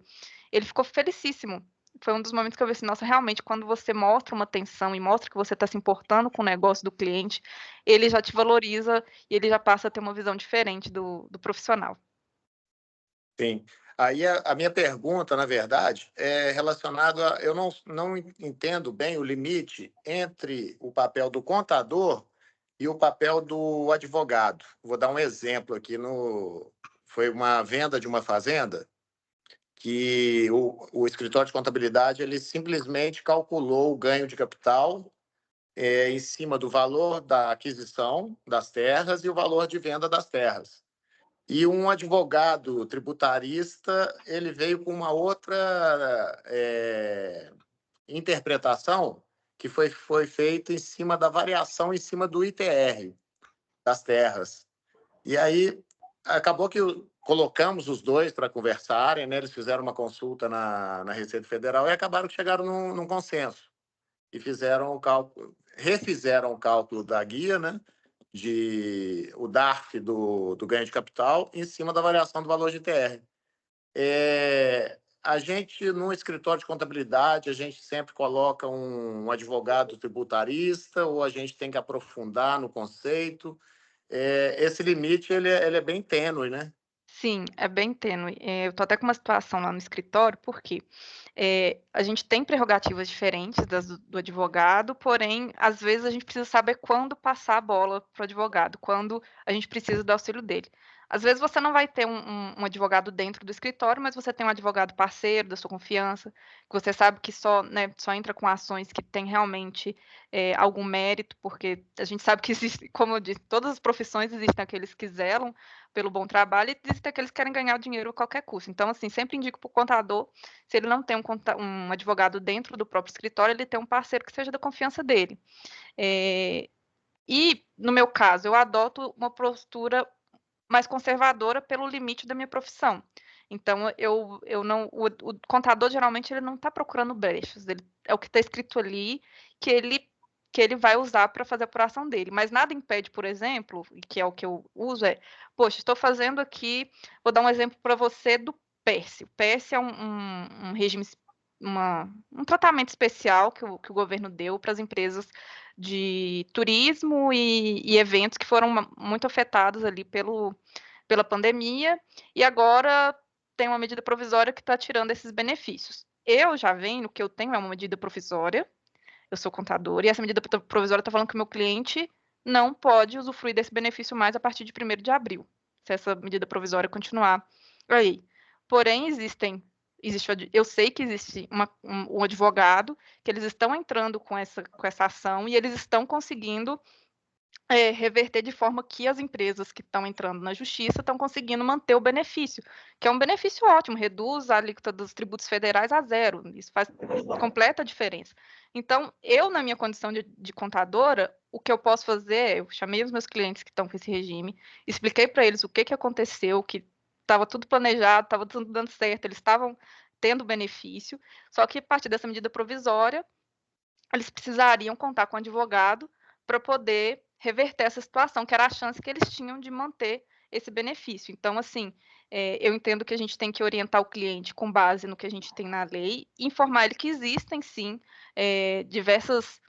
Ele ficou felicíssimo. Foi um dos momentos que eu vi assim, nossa, realmente, quando você mostra uma atenção e mostra que você está se importando com o negócio do cliente, ele já te valoriza e ele já passa a ter uma visão diferente do profissional. Sim. Aí a minha pergunta, na verdade, é relacionada a... Eu não entendo bem o limite entre o papel do contador e o papel do advogado. Vou dar um exemplo aqui. Foi uma venda de uma fazenda que o escritório de contabilidade ele simplesmente calculou o ganho de capital em cima do valor da aquisição das terras e o valor de venda das terras. E um advogado tributarista ele veio com uma outra interpretação que foi feita em cima da variação em cima do ITR das terras. E aí acabou que colocamos os dois para conversarem, né? Eles fizeram uma consulta na Receita Federal e acabaram que chegaram num consenso. E fizeram o cálculo, refizeram o cálculo da guia, né? O DARF do ganho de capital em cima da variação do valor de ITR. a gente, num escritório de contabilidade, a gente sempre coloca um advogado tributarista ou a gente tem que aprofundar no conceito? Esse limite, ele é bem tênue, né? Sim, é bem tênue. Eu estou até com uma situação lá no escritório, porque a gente tem prerrogativas diferentes das do advogado, porém, às vezes a gente precisa saber quando passar a bola para o advogado, quando a gente precisa do auxílio dele. Às vezes você não vai ter um advogado dentro do escritório, mas você tem um advogado parceiro da sua confiança, que você sabe que só, né, só entra com ações que tem realmente algum mérito, porque a gente sabe que existe, como eu disse, todas as profissões existem aqueles que zelam pelo bom trabalho e existem aqueles que querem ganhar dinheiro a qualquer custo. Então, assim, sempre indico para o contador, se ele não tem um advogado dentro do próprio escritório, ele tem um parceiro que seja da confiança dele. E, no meu caso, eu adoto uma postura mais conservadora pelo limite da minha profissão. Então, eu não, o contador, geralmente, ele não está procurando brechas, é o que está escrito ali, que ele vai usar para fazer a apuração dele. Mas nada impede, por exemplo, que é o que eu uso, poxa, estou fazendo aqui, vou dar um exemplo para você do PERSE. O PERSE é um regime, um tratamento especial que o governo deu para as empresas de turismo e eventos que foram muito afetados ali pela pandemia, e agora tem uma medida provisória que está tirando esses benefícios. Eu já venho, o que eu tenho é uma medida provisória, eu sou contadora, e essa medida provisória está falando que o meu cliente não pode usufruir desse benefício mais a partir de 1º de abril, se essa medida provisória continuar aí. Porém, eu sei que existe um advogado, que eles estão entrando com essa ação e eles estão conseguindo reverter de forma que as empresas que estão entrando na justiça estão conseguindo manter o benefício, que é um benefício ótimo, reduz a alíquota dos tributos federais a 0, isso faz completa diferença. Então, eu, na minha condição de contadora, o que eu posso fazer, eu chamei os meus clientes que estão com esse regime, expliquei para eles o que aconteceu, que estava tudo planejado, estava tudo dando certo, eles estavam tendo benefício, só que a partir dessa medida provisória, eles precisariam contar com um advogado para poder reverter essa situação, que era a chance que eles tinham de manter esse benefício. Então, assim, eu entendo que a gente tem que orientar o cliente com base no que a gente tem na lei, e informar ele que existem, sim, diversas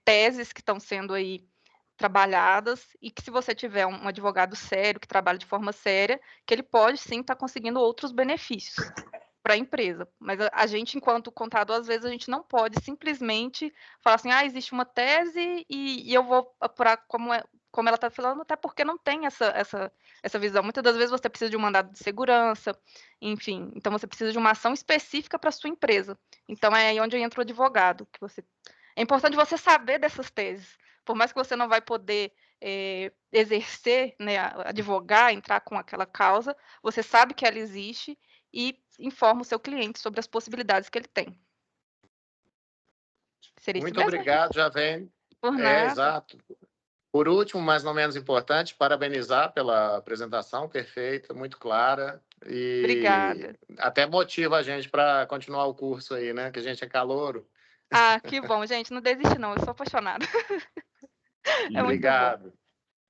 teses que estão sendo aí trabalhadas, e que se você tiver um advogado sério, que trabalha de forma séria, que ele pode, sim, estar conseguindo outros benefícios para a empresa. Mas a gente, enquanto contador, às vezes a gente não pode simplesmente falar assim, existe uma tese e eu vou apurar como ela está falando, até porque não tem essa visão. Muitas das vezes você precisa de um mandado de segurança, enfim, então você precisa de uma ação específica para a sua empresa. Então é aí onde entra o advogado, é importante você saber dessas teses, por mais que você não vai poder exercer, né, advogar, entrar com aquela causa, você sabe que ela existe e informa o seu cliente sobre as possibilidades que ele tem. Seria muito isso mesmo? Obrigado, já vem. Por nada. Exato. Por último, mas não menos importante, parabenizar pela apresentação perfeita, muito clara. E obrigada. Até motiva a gente para continuar o curso aí, né? Que a gente é calouro. Que bom, gente. Não desiste, não. Eu sou apaixonada. Obrigado. Muito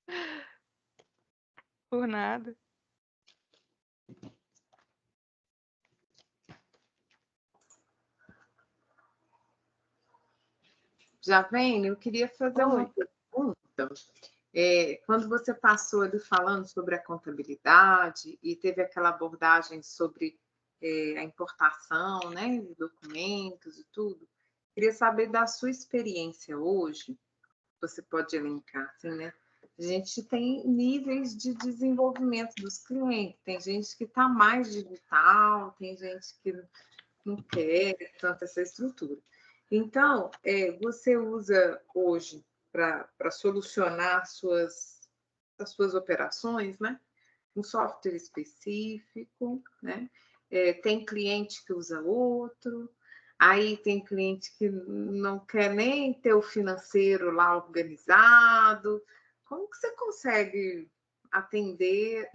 bom. Por nada. Já vem, eu queria fazer uma pergunta. Quando você passou ali falando sobre a contabilidade e teve aquela abordagem sobre a importação, né, de documentos e tudo, queria saber da sua experiência hoje, você pode elencar, assim, né? A gente tem níveis de desenvolvimento dos clientes, tem gente que está mais digital, tem gente que não quer tanto essa estrutura. Então, você usa hoje para solucionar as suas operações, né? Um software específico, né? Tem cliente que usa outro, aí tem cliente que não quer nem ter o financeiro lá organizado. Como que você consegue atender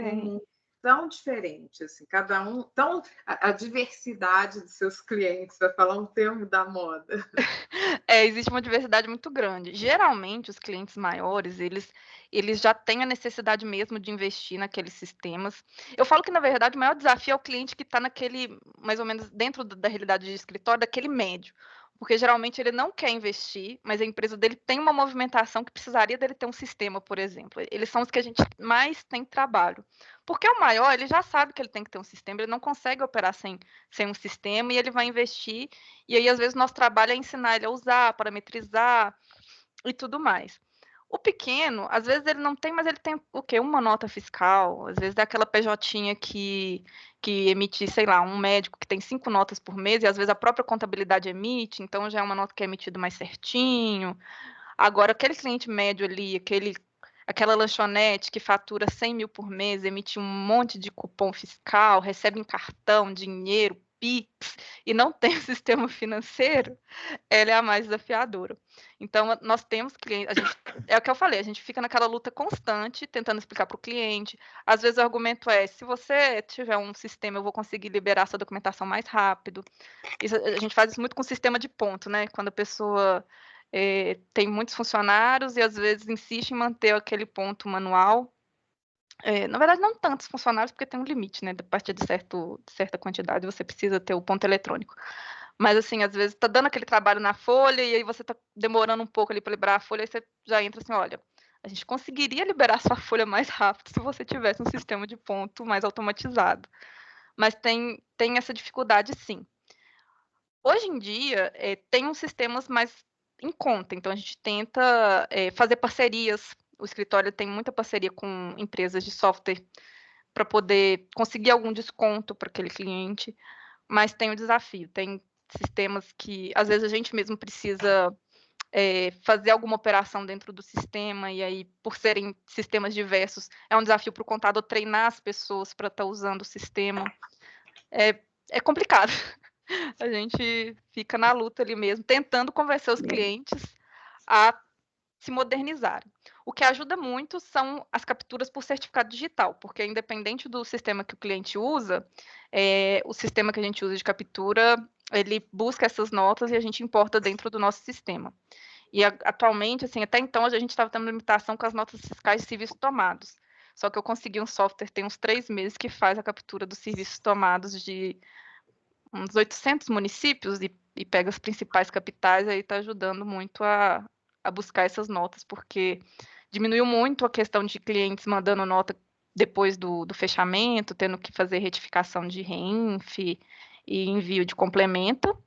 tão diferente, assim, cada um, tão a diversidade dos seus clientes, para falar um termo da moda. Existe uma diversidade muito grande. Geralmente, os clientes maiores, eles já têm a necessidade mesmo de investir naqueles sistemas. Eu falo que, na verdade, o maior desafio é o cliente que está naquele, mais ou menos, dentro da realidade de escritório, daquele médio. Porque, geralmente, ele não quer investir, mas a empresa dele tem uma movimentação que precisaria dele ter um sistema, por exemplo. Eles são os que a gente mais tem trabalho. Porque o maior, ele já sabe que ele tem que ter um sistema, ele não consegue operar sem um sistema e ele vai investir. E aí, às vezes, nosso trabalho é ensinar ele a usar, parametrizar e tudo mais. O pequeno, às vezes, ele não tem, mas ele tem o quê? Uma nota fiscal, às vezes é aquela PJ que emite, sei lá, um médico que tem 5 notas por mês, e às vezes a própria contabilidade emite, então já é uma nota que é emitida mais certinho. Agora, aquele cliente médio ali, aquela lanchonete que fatura 100 mil por mês, emite um monte de cupom fiscal, recebe em cartão, dinheiro, Pix, e não tem o sistema financeiro, ela é a mais desafiadora. Então, nós temos clientes, é o que eu falei, a gente fica naquela luta constante, tentando explicar para o cliente. Às vezes o argumento é, se você tiver um sistema, eu vou conseguir liberar sua documentação mais rápido. A gente faz isso muito com sistema de ponto, né? Quando a pessoa tem muitos funcionários e às vezes insiste em manter aquele ponto manual. Na verdade, não tantos funcionários, porque tem um limite, né? A partir de certa quantidade, você precisa ter o ponto eletrônico. Mas, assim, às vezes está dando aquele trabalho na folha e aí você está demorando um pouco ali para liberar a folha, aí você já entra assim, olha, a gente conseguiria liberar sua folha mais rápido se você tivesse um sistema de ponto mais automatizado. Mas tem essa dificuldade, sim. Hoje em dia, tem uns sistemas mais em conta, então a gente tenta fazer parcerias. O escritório tem muita parceria com empresas de software para poder conseguir algum desconto para aquele cliente, mas tem o desafio, tem sistemas que às vezes a gente mesmo precisa fazer alguma operação dentro do sistema, e aí, por serem sistemas diversos, é um desafio para o contador treinar as pessoas para estar usando o sistema. É complicado. A gente fica na luta ali mesmo, tentando convencer os clientes a se modernizarem. O que ajuda muito são as capturas por certificado digital, porque independente do sistema que o cliente usa, o sistema que a gente usa de captura, ele busca essas notas e a gente importa dentro do nosso sistema. E atualmente, assim, até então a gente estava tendo limitação com as notas fiscais de serviços tomados. Só que eu consegui um software tem uns 3 meses que faz a captura dos serviços tomados de uns 800 municípios e pega as principais capitais, aí está ajudando muito a buscar essas notas, porque diminuiu muito a questão de clientes mandando nota depois do fechamento, tendo que fazer retificação de RENF e envio de complemento.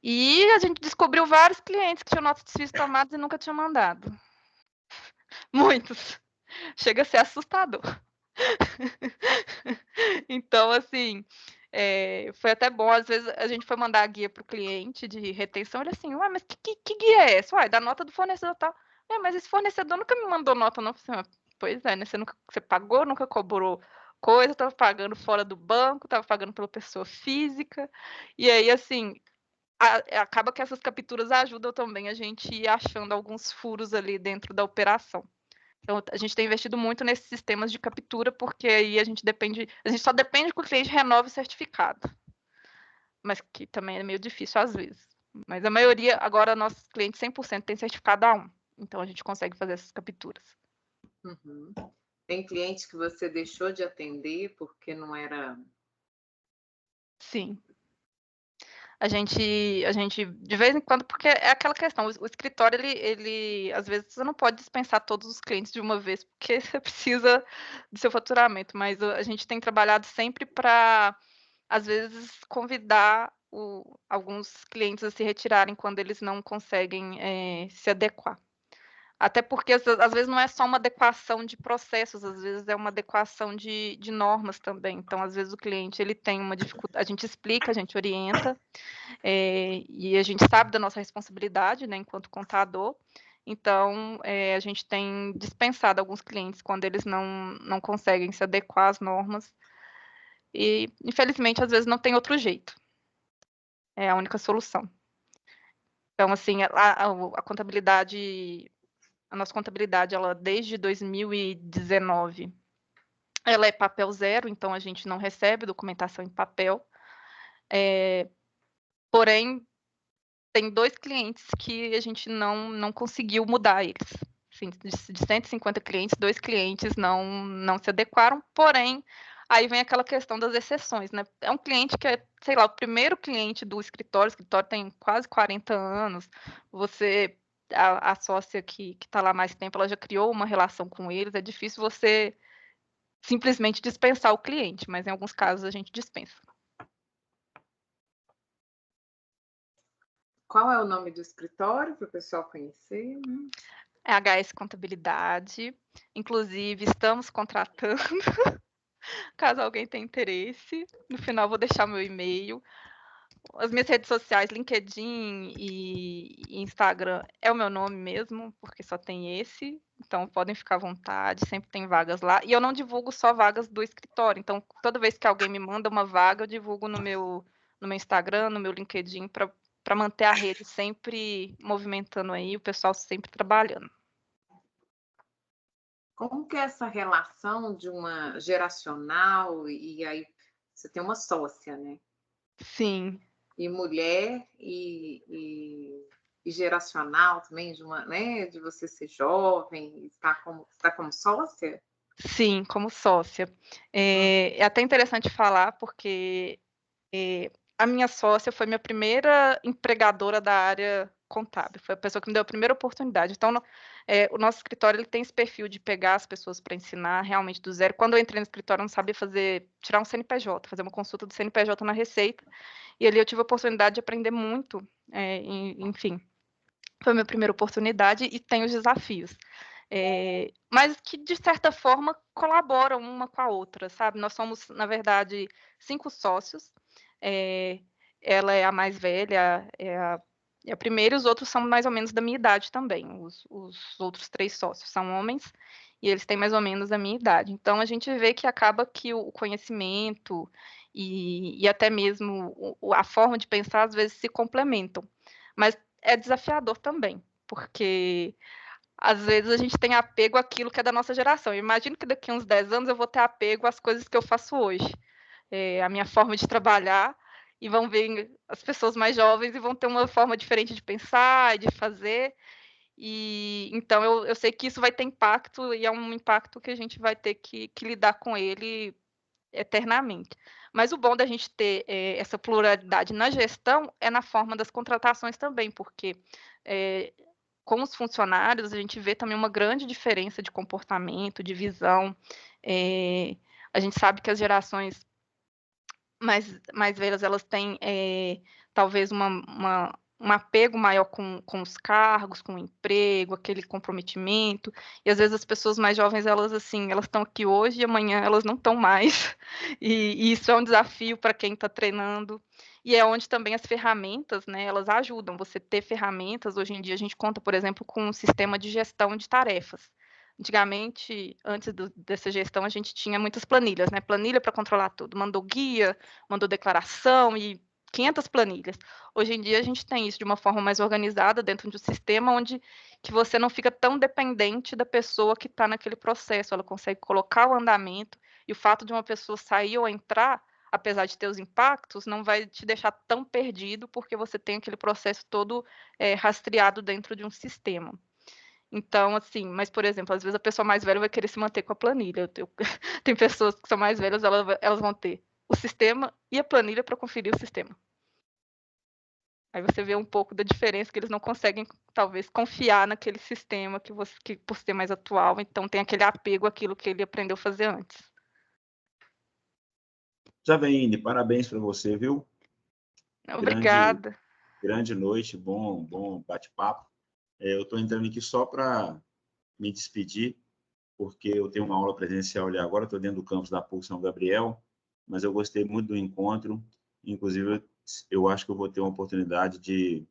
E a gente descobriu vários clientes que tinham notas de serviços tomados e nunca tinham mandado. Muitos. Chega a ser assustador. Então, assim, foi até bom. Às vezes a gente foi mandar a guia para o cliente de retenção, ele assim, ué, mas que guia é essa? Ué, da nota do fornecedor tal. Mas esse fornecedor nunca me mandou nota, não. Pois é, né? Você pagou, nunca cobrou coisa, estava pagando fora do banco, estava pagando pela pessoa física. E aí, assim, acaba que essas capturas ajudam também a gente ir achando alguns furos ali dentro da operação. Então, a gente tem investido muito nesses sistemas de captura, porque aí a gente só depende que o cliente renove o certificado. Mas que também é meio difícil às vezes. Mas a maioria, agora, nossos clientes 100% tem certificado A1. Então, a gente consegue fazer essas capturas. Uhum. Tem clientes que você deixou de atender porque não era... Sim. A gente, de vez em quando, porque é aquela questão, o escritório, ele às vezes, você não pode dispensar todos os clientes de uma vez, porque você precisa do seu faturamento, mas a gente tem trabalhado sempre para, às vezes, convidar alguns clientes a se retirarem quando eles não conseguem se adequar. Até porque, às vezes, não é só uma adequação de processos, às vezes é uma adequação de normas também. Então, às vezes, o cliente ele tem uma dificuldade, a gente explica, a gente orienta, e a gente sabe da nossa responsabilidade, né, enquanto contador. Então, a gente tem dispensado alguns clientes quando eles não conseguem se adequar às normas. E, infelizmente, às vezes não tem outro jeito. É a única solução. Então, assim, a contabilidade... A nossa contabilidade, ela desde 2019, ela é papel zero, então a gente não recebe documentação em papel. Porém, tem 2 clientes que a gente não conseguiu mudar eles. Assim, de 150 clientes, 2 clientes não se adequaram, porém, aí vem aquela questão das exceções, né? É um cliente que é, sei lá, o primeiro cliente do escritório, o escritório tem quase 40 anos, a sócia que está lá mais tempo, ela já criou uma relação com eles, é difícil você simplesmente dispensar o cliente, mas em alguns casos a gente dispensa. Qual é o nome do escritório para o pessoal conhecer? Né? É HS Contabilidade. Inclusive, estamos contratando, caso alguém tenha interesse. No final, vou deixar meu e-mail. As minhas redes sociais, LinkedIn e Instagram, é o meu nome mesmo, porque só tem esse. Então, podem ficar à vontade, sempre tem vagas lá. E eu não divulgo só vagas do escritório. Então, toda vez que alguém me manda uma vaga, eu divulgo no meu Instagram, no meu LinkedIn, para manter a rede sempre movimentando aí, o pessoal sempre trabalhando. Como que é essa relação de uma geracional, e aí você tem uma sócia, né? Sim. E mulher e geracional também, de uma, né? De você ser jovem, estar como sócia? Sim, como sócia. É até interessante falar, porque a minha sócia foi minha primeira empregadora da área contábil, foi a pessoa que me deu a primeira oportunidade. Então, o nosso escritório ele tem esse perfil de pegar as pessoas para ensinar realmente do zero. Quando eu entrei no escritório, eu não sabia tirar um CNPJ, fazer uma consulta do CNPJ na Receita, e ali eu tive a oportunidade de aprender muito, enfim. Foi a minha primeira oportunidade e tem os desafios. Mas que, de certa forma, colaboram uma com a outra, sabe? Nós somos, na verdade, 5 sócios. Ela é a mais velha, é a primeira, e os outros são mais ou menos da minha idade também. Os outros 3 sócios são homens e eles têm mais ou menos a minha idade. Então, a gente vê que acaba que o conhecimento e até mesmo a forma de pensar, às vezes, se complementam. Mas é desafiador também, porque às vezes a gente tem apego àquilo que é da nossa geração. Eu imagino que daqui a uns 10 anos eu vou ter apego às coisas que eu faço hoje, a minha forma de trabalhar, e vão ver as pessoas mais jovens e vão ter uma forma diferente de pensar e de fazer. E então eu sei que isso vai ter impacto, e é um impacto que a gente vai ter que lidar com ele eternamente. Mas o bom da gente ter essa pluralidade na gestão é na forma das contratações também, porque com os funcionários a gente vê também uma grande diferença de comportamento, de visão. A gente sabe que as gerações mais velhas, elas têm talvez um apego maior com os cargos, com o emprego, aquele comprometimento, e às vezes as pessoas mais jovens, elas estão aqui hoje e amanhã elas não estão mais, e isso é um desafio para quem está treinando, e é onde também as ferramentas, né, elas ajudam, você ter ferramentas. Hoje em dia a gente conta, por exemplo, com um sistema de gestão de tarefas. Antigamente, antes dessa gestão, a gente tinha muitas planilhas, né? Planilha para controlar tudo, mandou guia, mandou declaração e 500 planilhas. Hoje em dia a gente tem isso de uma forma mais organizada dentro de um sistema onde que você não fica tão dependente da pessoa que está naquele processo. Ela consegue colocar o andamento, e o fato de uma pessoa sair ou entrar, apesar de ter os impactos, não vai te deixar tão perdido, porque você tem aquele processo todo rastreado dentro de um sistema. Então, assim, mas, por exemplo, às vezes a pessoa mais velha vai querer se manter com a planilha. Tem pessoas que são mais velhas, elas vão ter o sistema e a planilha para conferir o sistema. Aí você vê um pouco da diferença, que eles não conseguem, talvez, confiar naquele sistema que por ser mais atual, então tem aquele apego àquilo que ele aprendeu a fazer antes. Javeine, parabéns para você, viu? Obrigada. Grande noite, bom bate-papo. Eu estou entrando aqui só para me despedir, porque eu tenho uma aula presencial ali agora, estou dentro do campus da PUC São Gabriel, mas eu gostei muito do encontro. Inclusive, eu acho que eu vou ter uma oportunidade de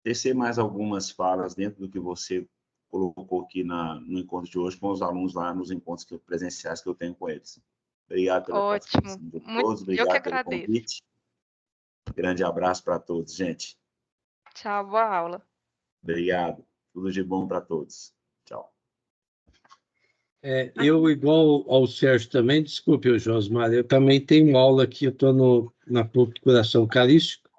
tecer mais algumas falas dentro do que você colocou aqui no encontro de hoje com os alunos lá nos encontros presenciais que eu tenho com eles. Obrigado pela participação de todos, obrigado pelo convite. Grande abraço para todos, gente. Tchau, boa aula. Obrigado. Tudo de bom para todos. Tchau. Eu, igual ao Sérgio também, desculpe, Josmar, eu também tenho aula aqui, eu estou na Procuração Eucarística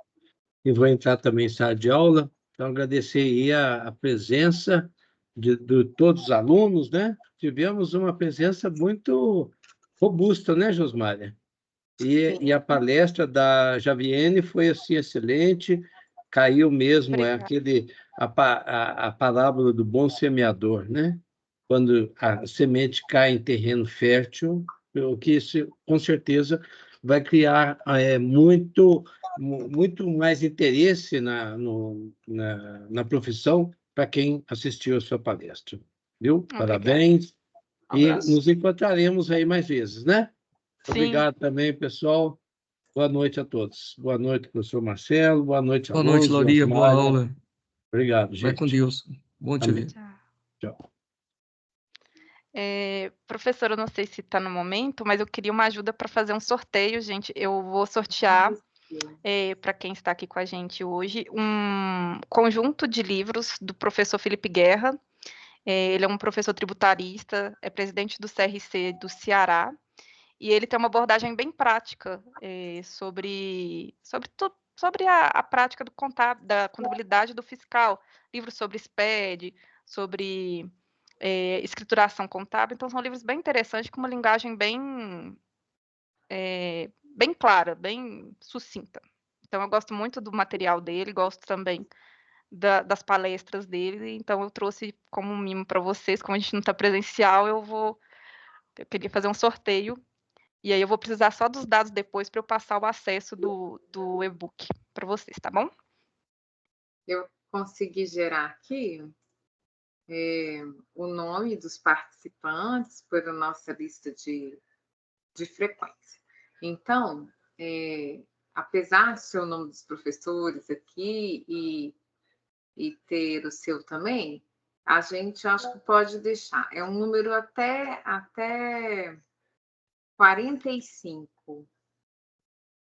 e vou entrar também em sala de aula. Então, agradecer aí a presença de todos os alunos, né? Tivemos uma presença muito robusta, né, Josmária? E a palestra da Javiene foi assim, excelente, caiu mesmo, a parábola do bom semeador, né? Quando a semente cai em terreno fértil, o que isso, com certeza, vai criar muito mais interesse na profissão para quem assistiu a sua palestra. Viu? Parabéns. E nos encontraremos aí mais vezes, né? Sim. Obrigado também, pessoal. Boa noite a todos. Boa noite, professor Marcelo. Boa noite, Boa noite, Lauria. Boa aula. Obrigado, gente. Vai com Deus. Bom te ver. Tchau. Professor, eu não sei se está no momento, mas eu queria uma ajuda para fazer um sorteio, gente. Eu vou sortear, para quem está aqui com a gente hoje, um conjunto de livros do professor Felipe Guerra. Ele é um professor tributarista, é presidente do CRC do Ceará, e ele tem uma abordagem bem prática sobre a prática da contabilidade do fiscal, livros sobre SPED, sobre escrituração contábil. Então, são livros bem interessantes, com uma linguagem bem clara, bem sucinta. Então, eu gosto muito do material dele, gosto também das palestras dele, então eu trouxe como um mimo para vocês. Como a gente não está presencial, eu queria fazer um sorteio, e aí eu vou precisar só dos dados depois para eu passar o acesso do e-book para vocês, tá bom? Eu consegui gerar aqui o nome dos participantes por a nossa lista de frequência. Então, apesar de ser o nome dos professores aqui e ter o seu também, a gente acho que pode deixar. É um número até 45.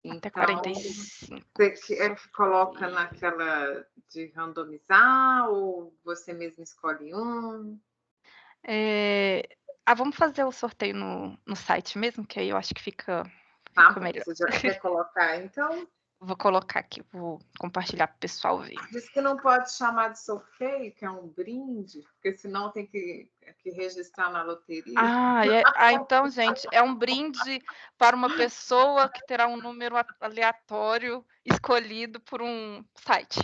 Até 45. Você coloca naquela de randomizar ou você mesmo escolhe um? Vamos fazer o sorteio no site mesmo, que aí eu acho que fica melhor. Você já quer colocar, então? Vou colocar aqui, vou compartilhar para o pessoal ver. Diz que não pode chamar de sorteio, que é um brinde, porque senão tem que registrar na loteria. Então, gente, é um brinde para uma pessoa que terá um número aleatório escolhido por um site.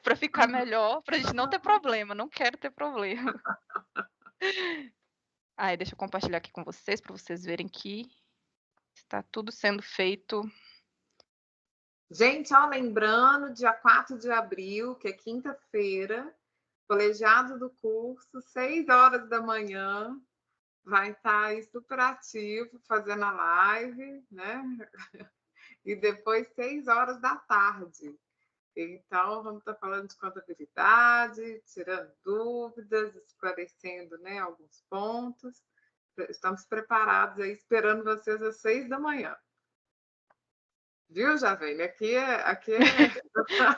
Para ficar melhor, para a gente não ter problema, não quero ter problema. Deixa eu compartilhar aqui com vocês, para vocês verem que está tudo sendo feito. Gente, lembrando, dia 4 de abril, que é quinta-feira, colegiado do curso, 6 horas da manhã, vai estar aí super ativo, fazendo a live, né? E depois 6 horas da tarde. Então, vamos estar falando de contabilidade, tirando dúvidas, esclarecendo, né, alguns pontos. Estamos preparados aí, esperando vocês às 6 da manhã. Viu, Javiene? Aqui é...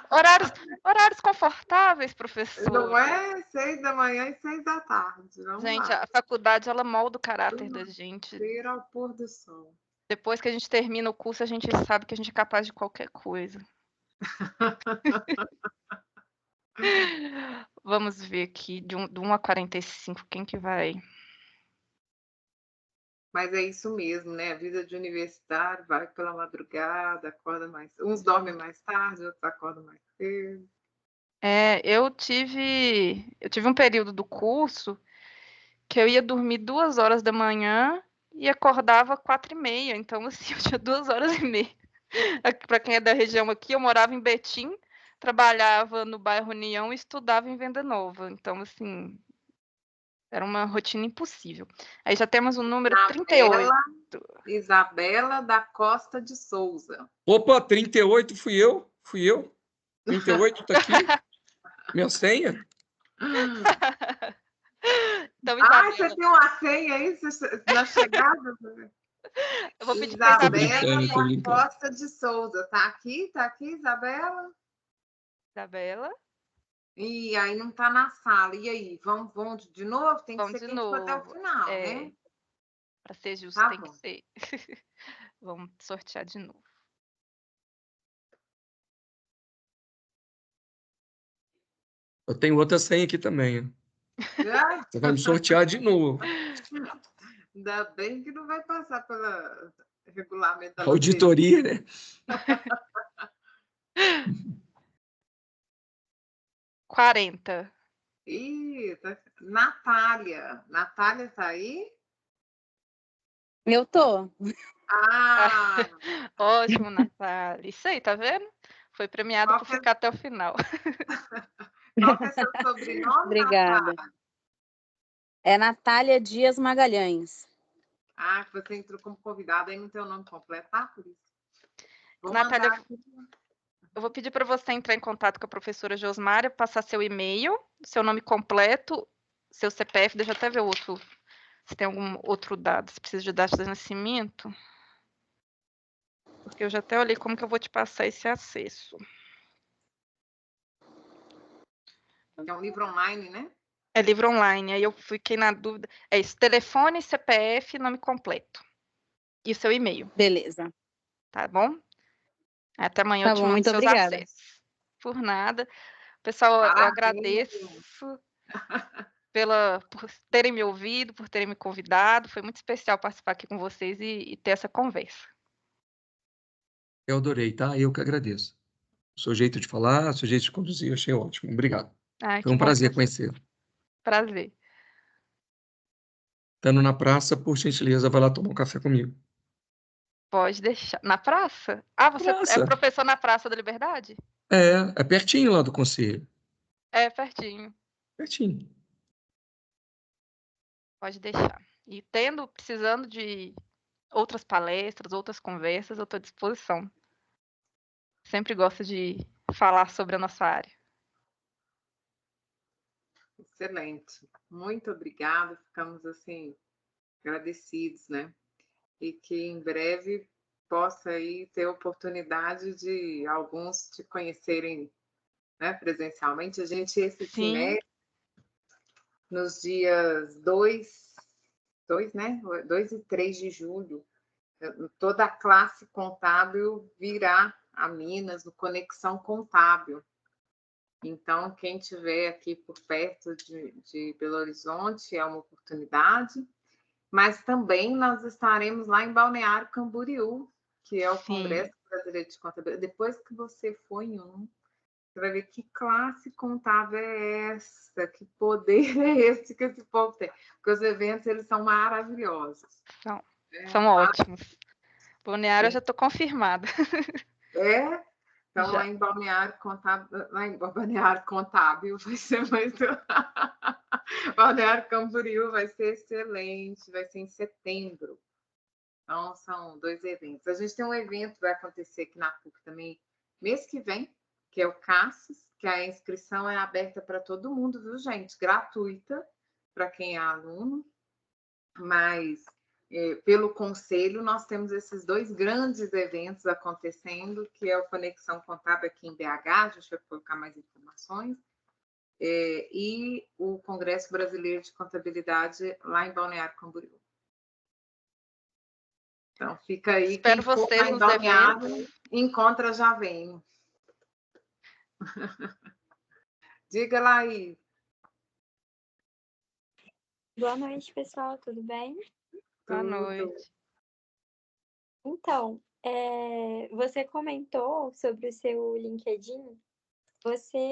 horários confortáveis, professor. Não é 6 da manhã e 6 da tarde. Gente, a faculdade, ela molda o caráter da gente. Ir ao pôr do sol. Depois que a gente termina o curso, a gente sabe que a gente é capaz de qualquer coisa. Vamos ver aqui, de 1 a 45, quem que vai... Mas é isso mesmo, né? A vida de universitário vai pela madrugada, acorda mais... Uns dormem mais tarde, outros acordam mais cedo. Eu tive um período do curso que eu ia dormir 2 horas da manhã e acordava 4h30. Então, assim, eu tinha 2 horas e meia. Para quem é da região aqui, eu morava em Betim, trabalhava no bairro União e estudava em Venda Nova. Então, assim, era uma rotina impossível. Aí já temos o número 38. Isabela da Costa de Souza. Opa, 38 fui eu. 38 tá aqui. Minha senha. Então, Isabela... você tem uma senha aí na chegada? Eu vou pedir para Isabela Costa de Souza. Tá aqui, Isabela? Isabela? E aí não está na sala. E aí, vamos de novo? Tem que Vamos ser de quem for até o novo. final, né? Para ser justo, Tá tem bom. que ser. Vamos sortear de novo. Eu tenho outra senha aqui também. Ah, Você vai me sortear de novo. ainda bem que não vai passar pela regulamento da Auditoria, né? loteria. 40. Ih, Natália. Natália tá aí? Eu tô. Ah, Ótimo, Natália. Isso aí, tá vendo? Foi premiado por ficar até o final. qual que é seu sobrenome, Obrigada. Natália? É Natália Dias Magalhães. Ah, você entrou como convidada, aí não tem o nome completo, tá? Por isso. Vou Natália, mandar aqui. eu vou pedir para você entrar em contato com a professora Josmária, passar seu e-mail, seu nome completo, seu CPF, deixa eu até ver se tem algum outro dado, se precisa de dados de nascimento. Porque eu já até olhei como que eu vou te passar esse acesso. É um livro online, né? É livro online, aí eu fiquei na dúvida. É isso, telefone, CPF, nome completo. E o seu e-mail. Beleza. Tá bom? Até amanhã Tá eu te bom, mando muito seus obrigada. acessos. Por nada. Pessoal, eu Parabéns. agradeço por terem me ouvido, por terem me convidado. Foi muito especial participar aqui com vocês e ter essa conversa. Eu adorei, tá? Eu que agradeço. O seu jeito de falar, o seu jeito de conduzir, eu achei ótimo. Obrigado. Ai, Foi que um bom. prazer conhecê-lo. Prazer. Estando na praça, por gentileza, vai lá tomar um café comigo. Pode deixar. Na praça? Ah, você é Praça. professor na Praça da Liberdade? É pertinho lá do conselho. É, pertinho. Pertinho. Pode deixar. E precisando de outras palestras, outras conversas, eu estou à disposição. Sempre gosto de falar sobre a nossa área. Excelente. Muito obrigada. Ficamos assim agradecidos, né? E que em breve possa aí ter oportunidade de alguns te conhecerem, né, presencialmente. A gente esse semestre nos dias 2, né? 2 e 3 de julho, toda a classe contábil virá a Minas no Conexão Contábil. Então, quem estiver aqui por perto de Belo Horizonte é uma oportunidade, mas também nós estaremos lá em Balneário Camboriú, que é o Congresso Brasileiro de Contabilidade. Depois que você for em você vai ver que classe contábil é essa, que poder é esse que esse povo tem. Porque os eventos, eles são maravilhosos. São ótimos. Balneário eu já estou confirmada. Então, lá em Balneário Contábil vai ser muito... Balneário Camboriú vai ser excelente, vai ser em setembro. Então, são 2 eventos. A gente tem um evento que vai acontecer aqui na PUC também mês que vem, que é o CASSES, que a inscrição é aberta para todo mundo, viu, gente? Gratuita para quem é aluno, mas pelo conselho nós temos esses 2 grandes eventos acontecendo, que é o Conexão Contábil aqui em BH, a gente vai colocar mais informações, e o Congresso Brasileiro de Contabilidade lá em Balneário Camboriú. Então, fica aí. Espero vocês nos eventos. Encontra já vem. Diga lá aí. Boa noite, pessoal. Tudo bem? Boa noite. Então, você comentou sobre o seu LinkedIn.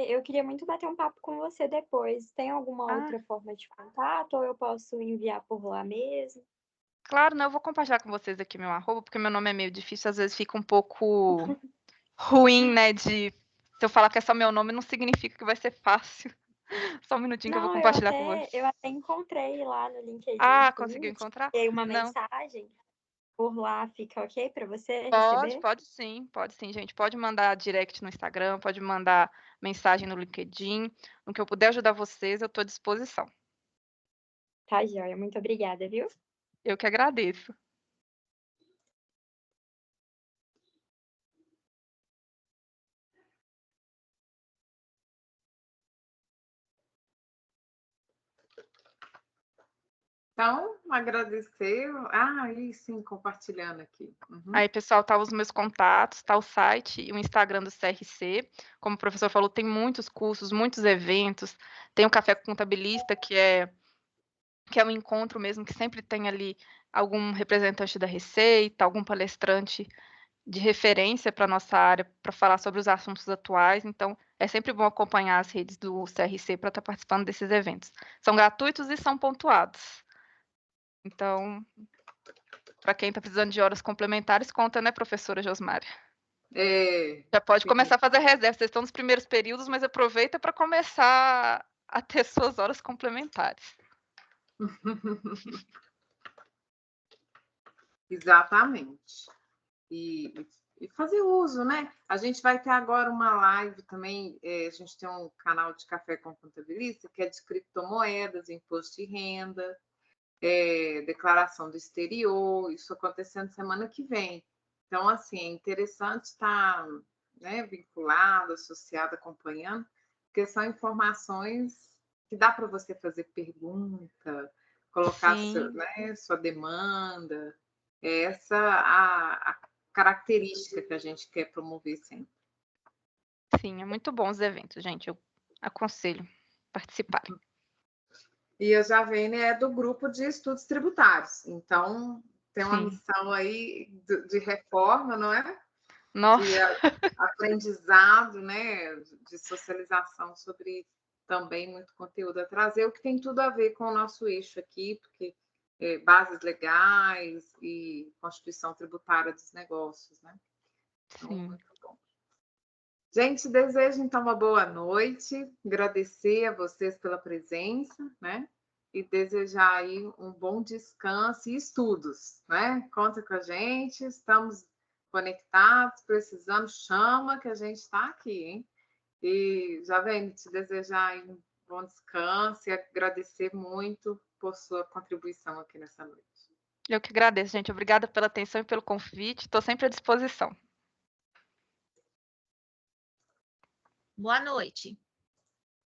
Eu queria muito bater um papo com você depois. Tem alguma outra forma de contato ou eu posso enviar por lá mesmo? Claro, não, eu vou compartilhar com vocês aqui meu arroba, porque meu nome é meio difícil, às vezes fica um pouco ruim, né? Se eu falar que é só meu nome, não significa que vai ser fácil. Só um minutinho que eu vou compartilhar com você. Eu até encontrei lá no LinkedIn. Ah, conseguiu encontrar? Tem uma mensagem. Por lá fica ok para você receber? Pode sim, gente. Pode mandar direct no Instagram, pode mandar mensagem no LinkedIn. No que eu puder ajudar vocês, eu estou à disposição. Tá, joia. Muito obrigada, viu? Eu que agradeço. Então, agradecer. Aí sim, compartilhando aqui. Aí, pessoal, tá os meus contatos, tá o site e o Instagram do CRC. Como o professor falou, tem muitos cursos, muitos eventos. Tem o Café com Contabilista, que é um encontro mesmo, que sempre tem ali algum representante da Receita, algum palestrante de referência para a nossa área, para falar sobre os assuntos atuais. Então, é sempre bom acompanhar as redes do CRC para estar participando desses eventos. São gratuitos e são pontuados. Então, para quem está precisando de horas complementares, conta, né, professora Josmária? Já pode começar a fazer reserva. Vocês estão nos primeiros períodos, mas aproveita para começar a ter suas horas complementares. Exatamente. E fazer uso, né? A gente vai ter agora uma live também, a gente tem um canal de Café com Contabilista, que é de criptomoedas, imposto de renda, declaração do exterior, isso acontecendo semana que vem. Então, assim, é interessante estar, né, vinculado, associado, acompanhando, porque são informações que dá para você fazer pergunta, colocar sua demanda. Essa a característica que a gente quer promover sempre. Sim, é muito bom os eventos, gente. Eu aconselho participarem. E a Javene é do grupo de estudos tributários, então tem uma missão aí de reforma, não é? Nossa. De aprendizado, né? De socialização sobre também muito conteúdo a trazer, o que tem tudo a ver com o nosso eixo aqui, porque bases legais e constituição tributária dos negócios, né? Então, muito bom. Gente, desejo então uma boa noite, agradecer a vocês pela presença, né? E desejar aí um bom descanso e estudos, né? Conta com a gente, estamos conectados, precisando, chama que a gente está aqui, hein? E já vem te desejar aí um bom descanso e agradecer muito por sua contribuição aqui nessa noite. Eu que agradeço, gente. Obrigada pela atenção e pelo convite. Estou sempre à disposição. Boa noite.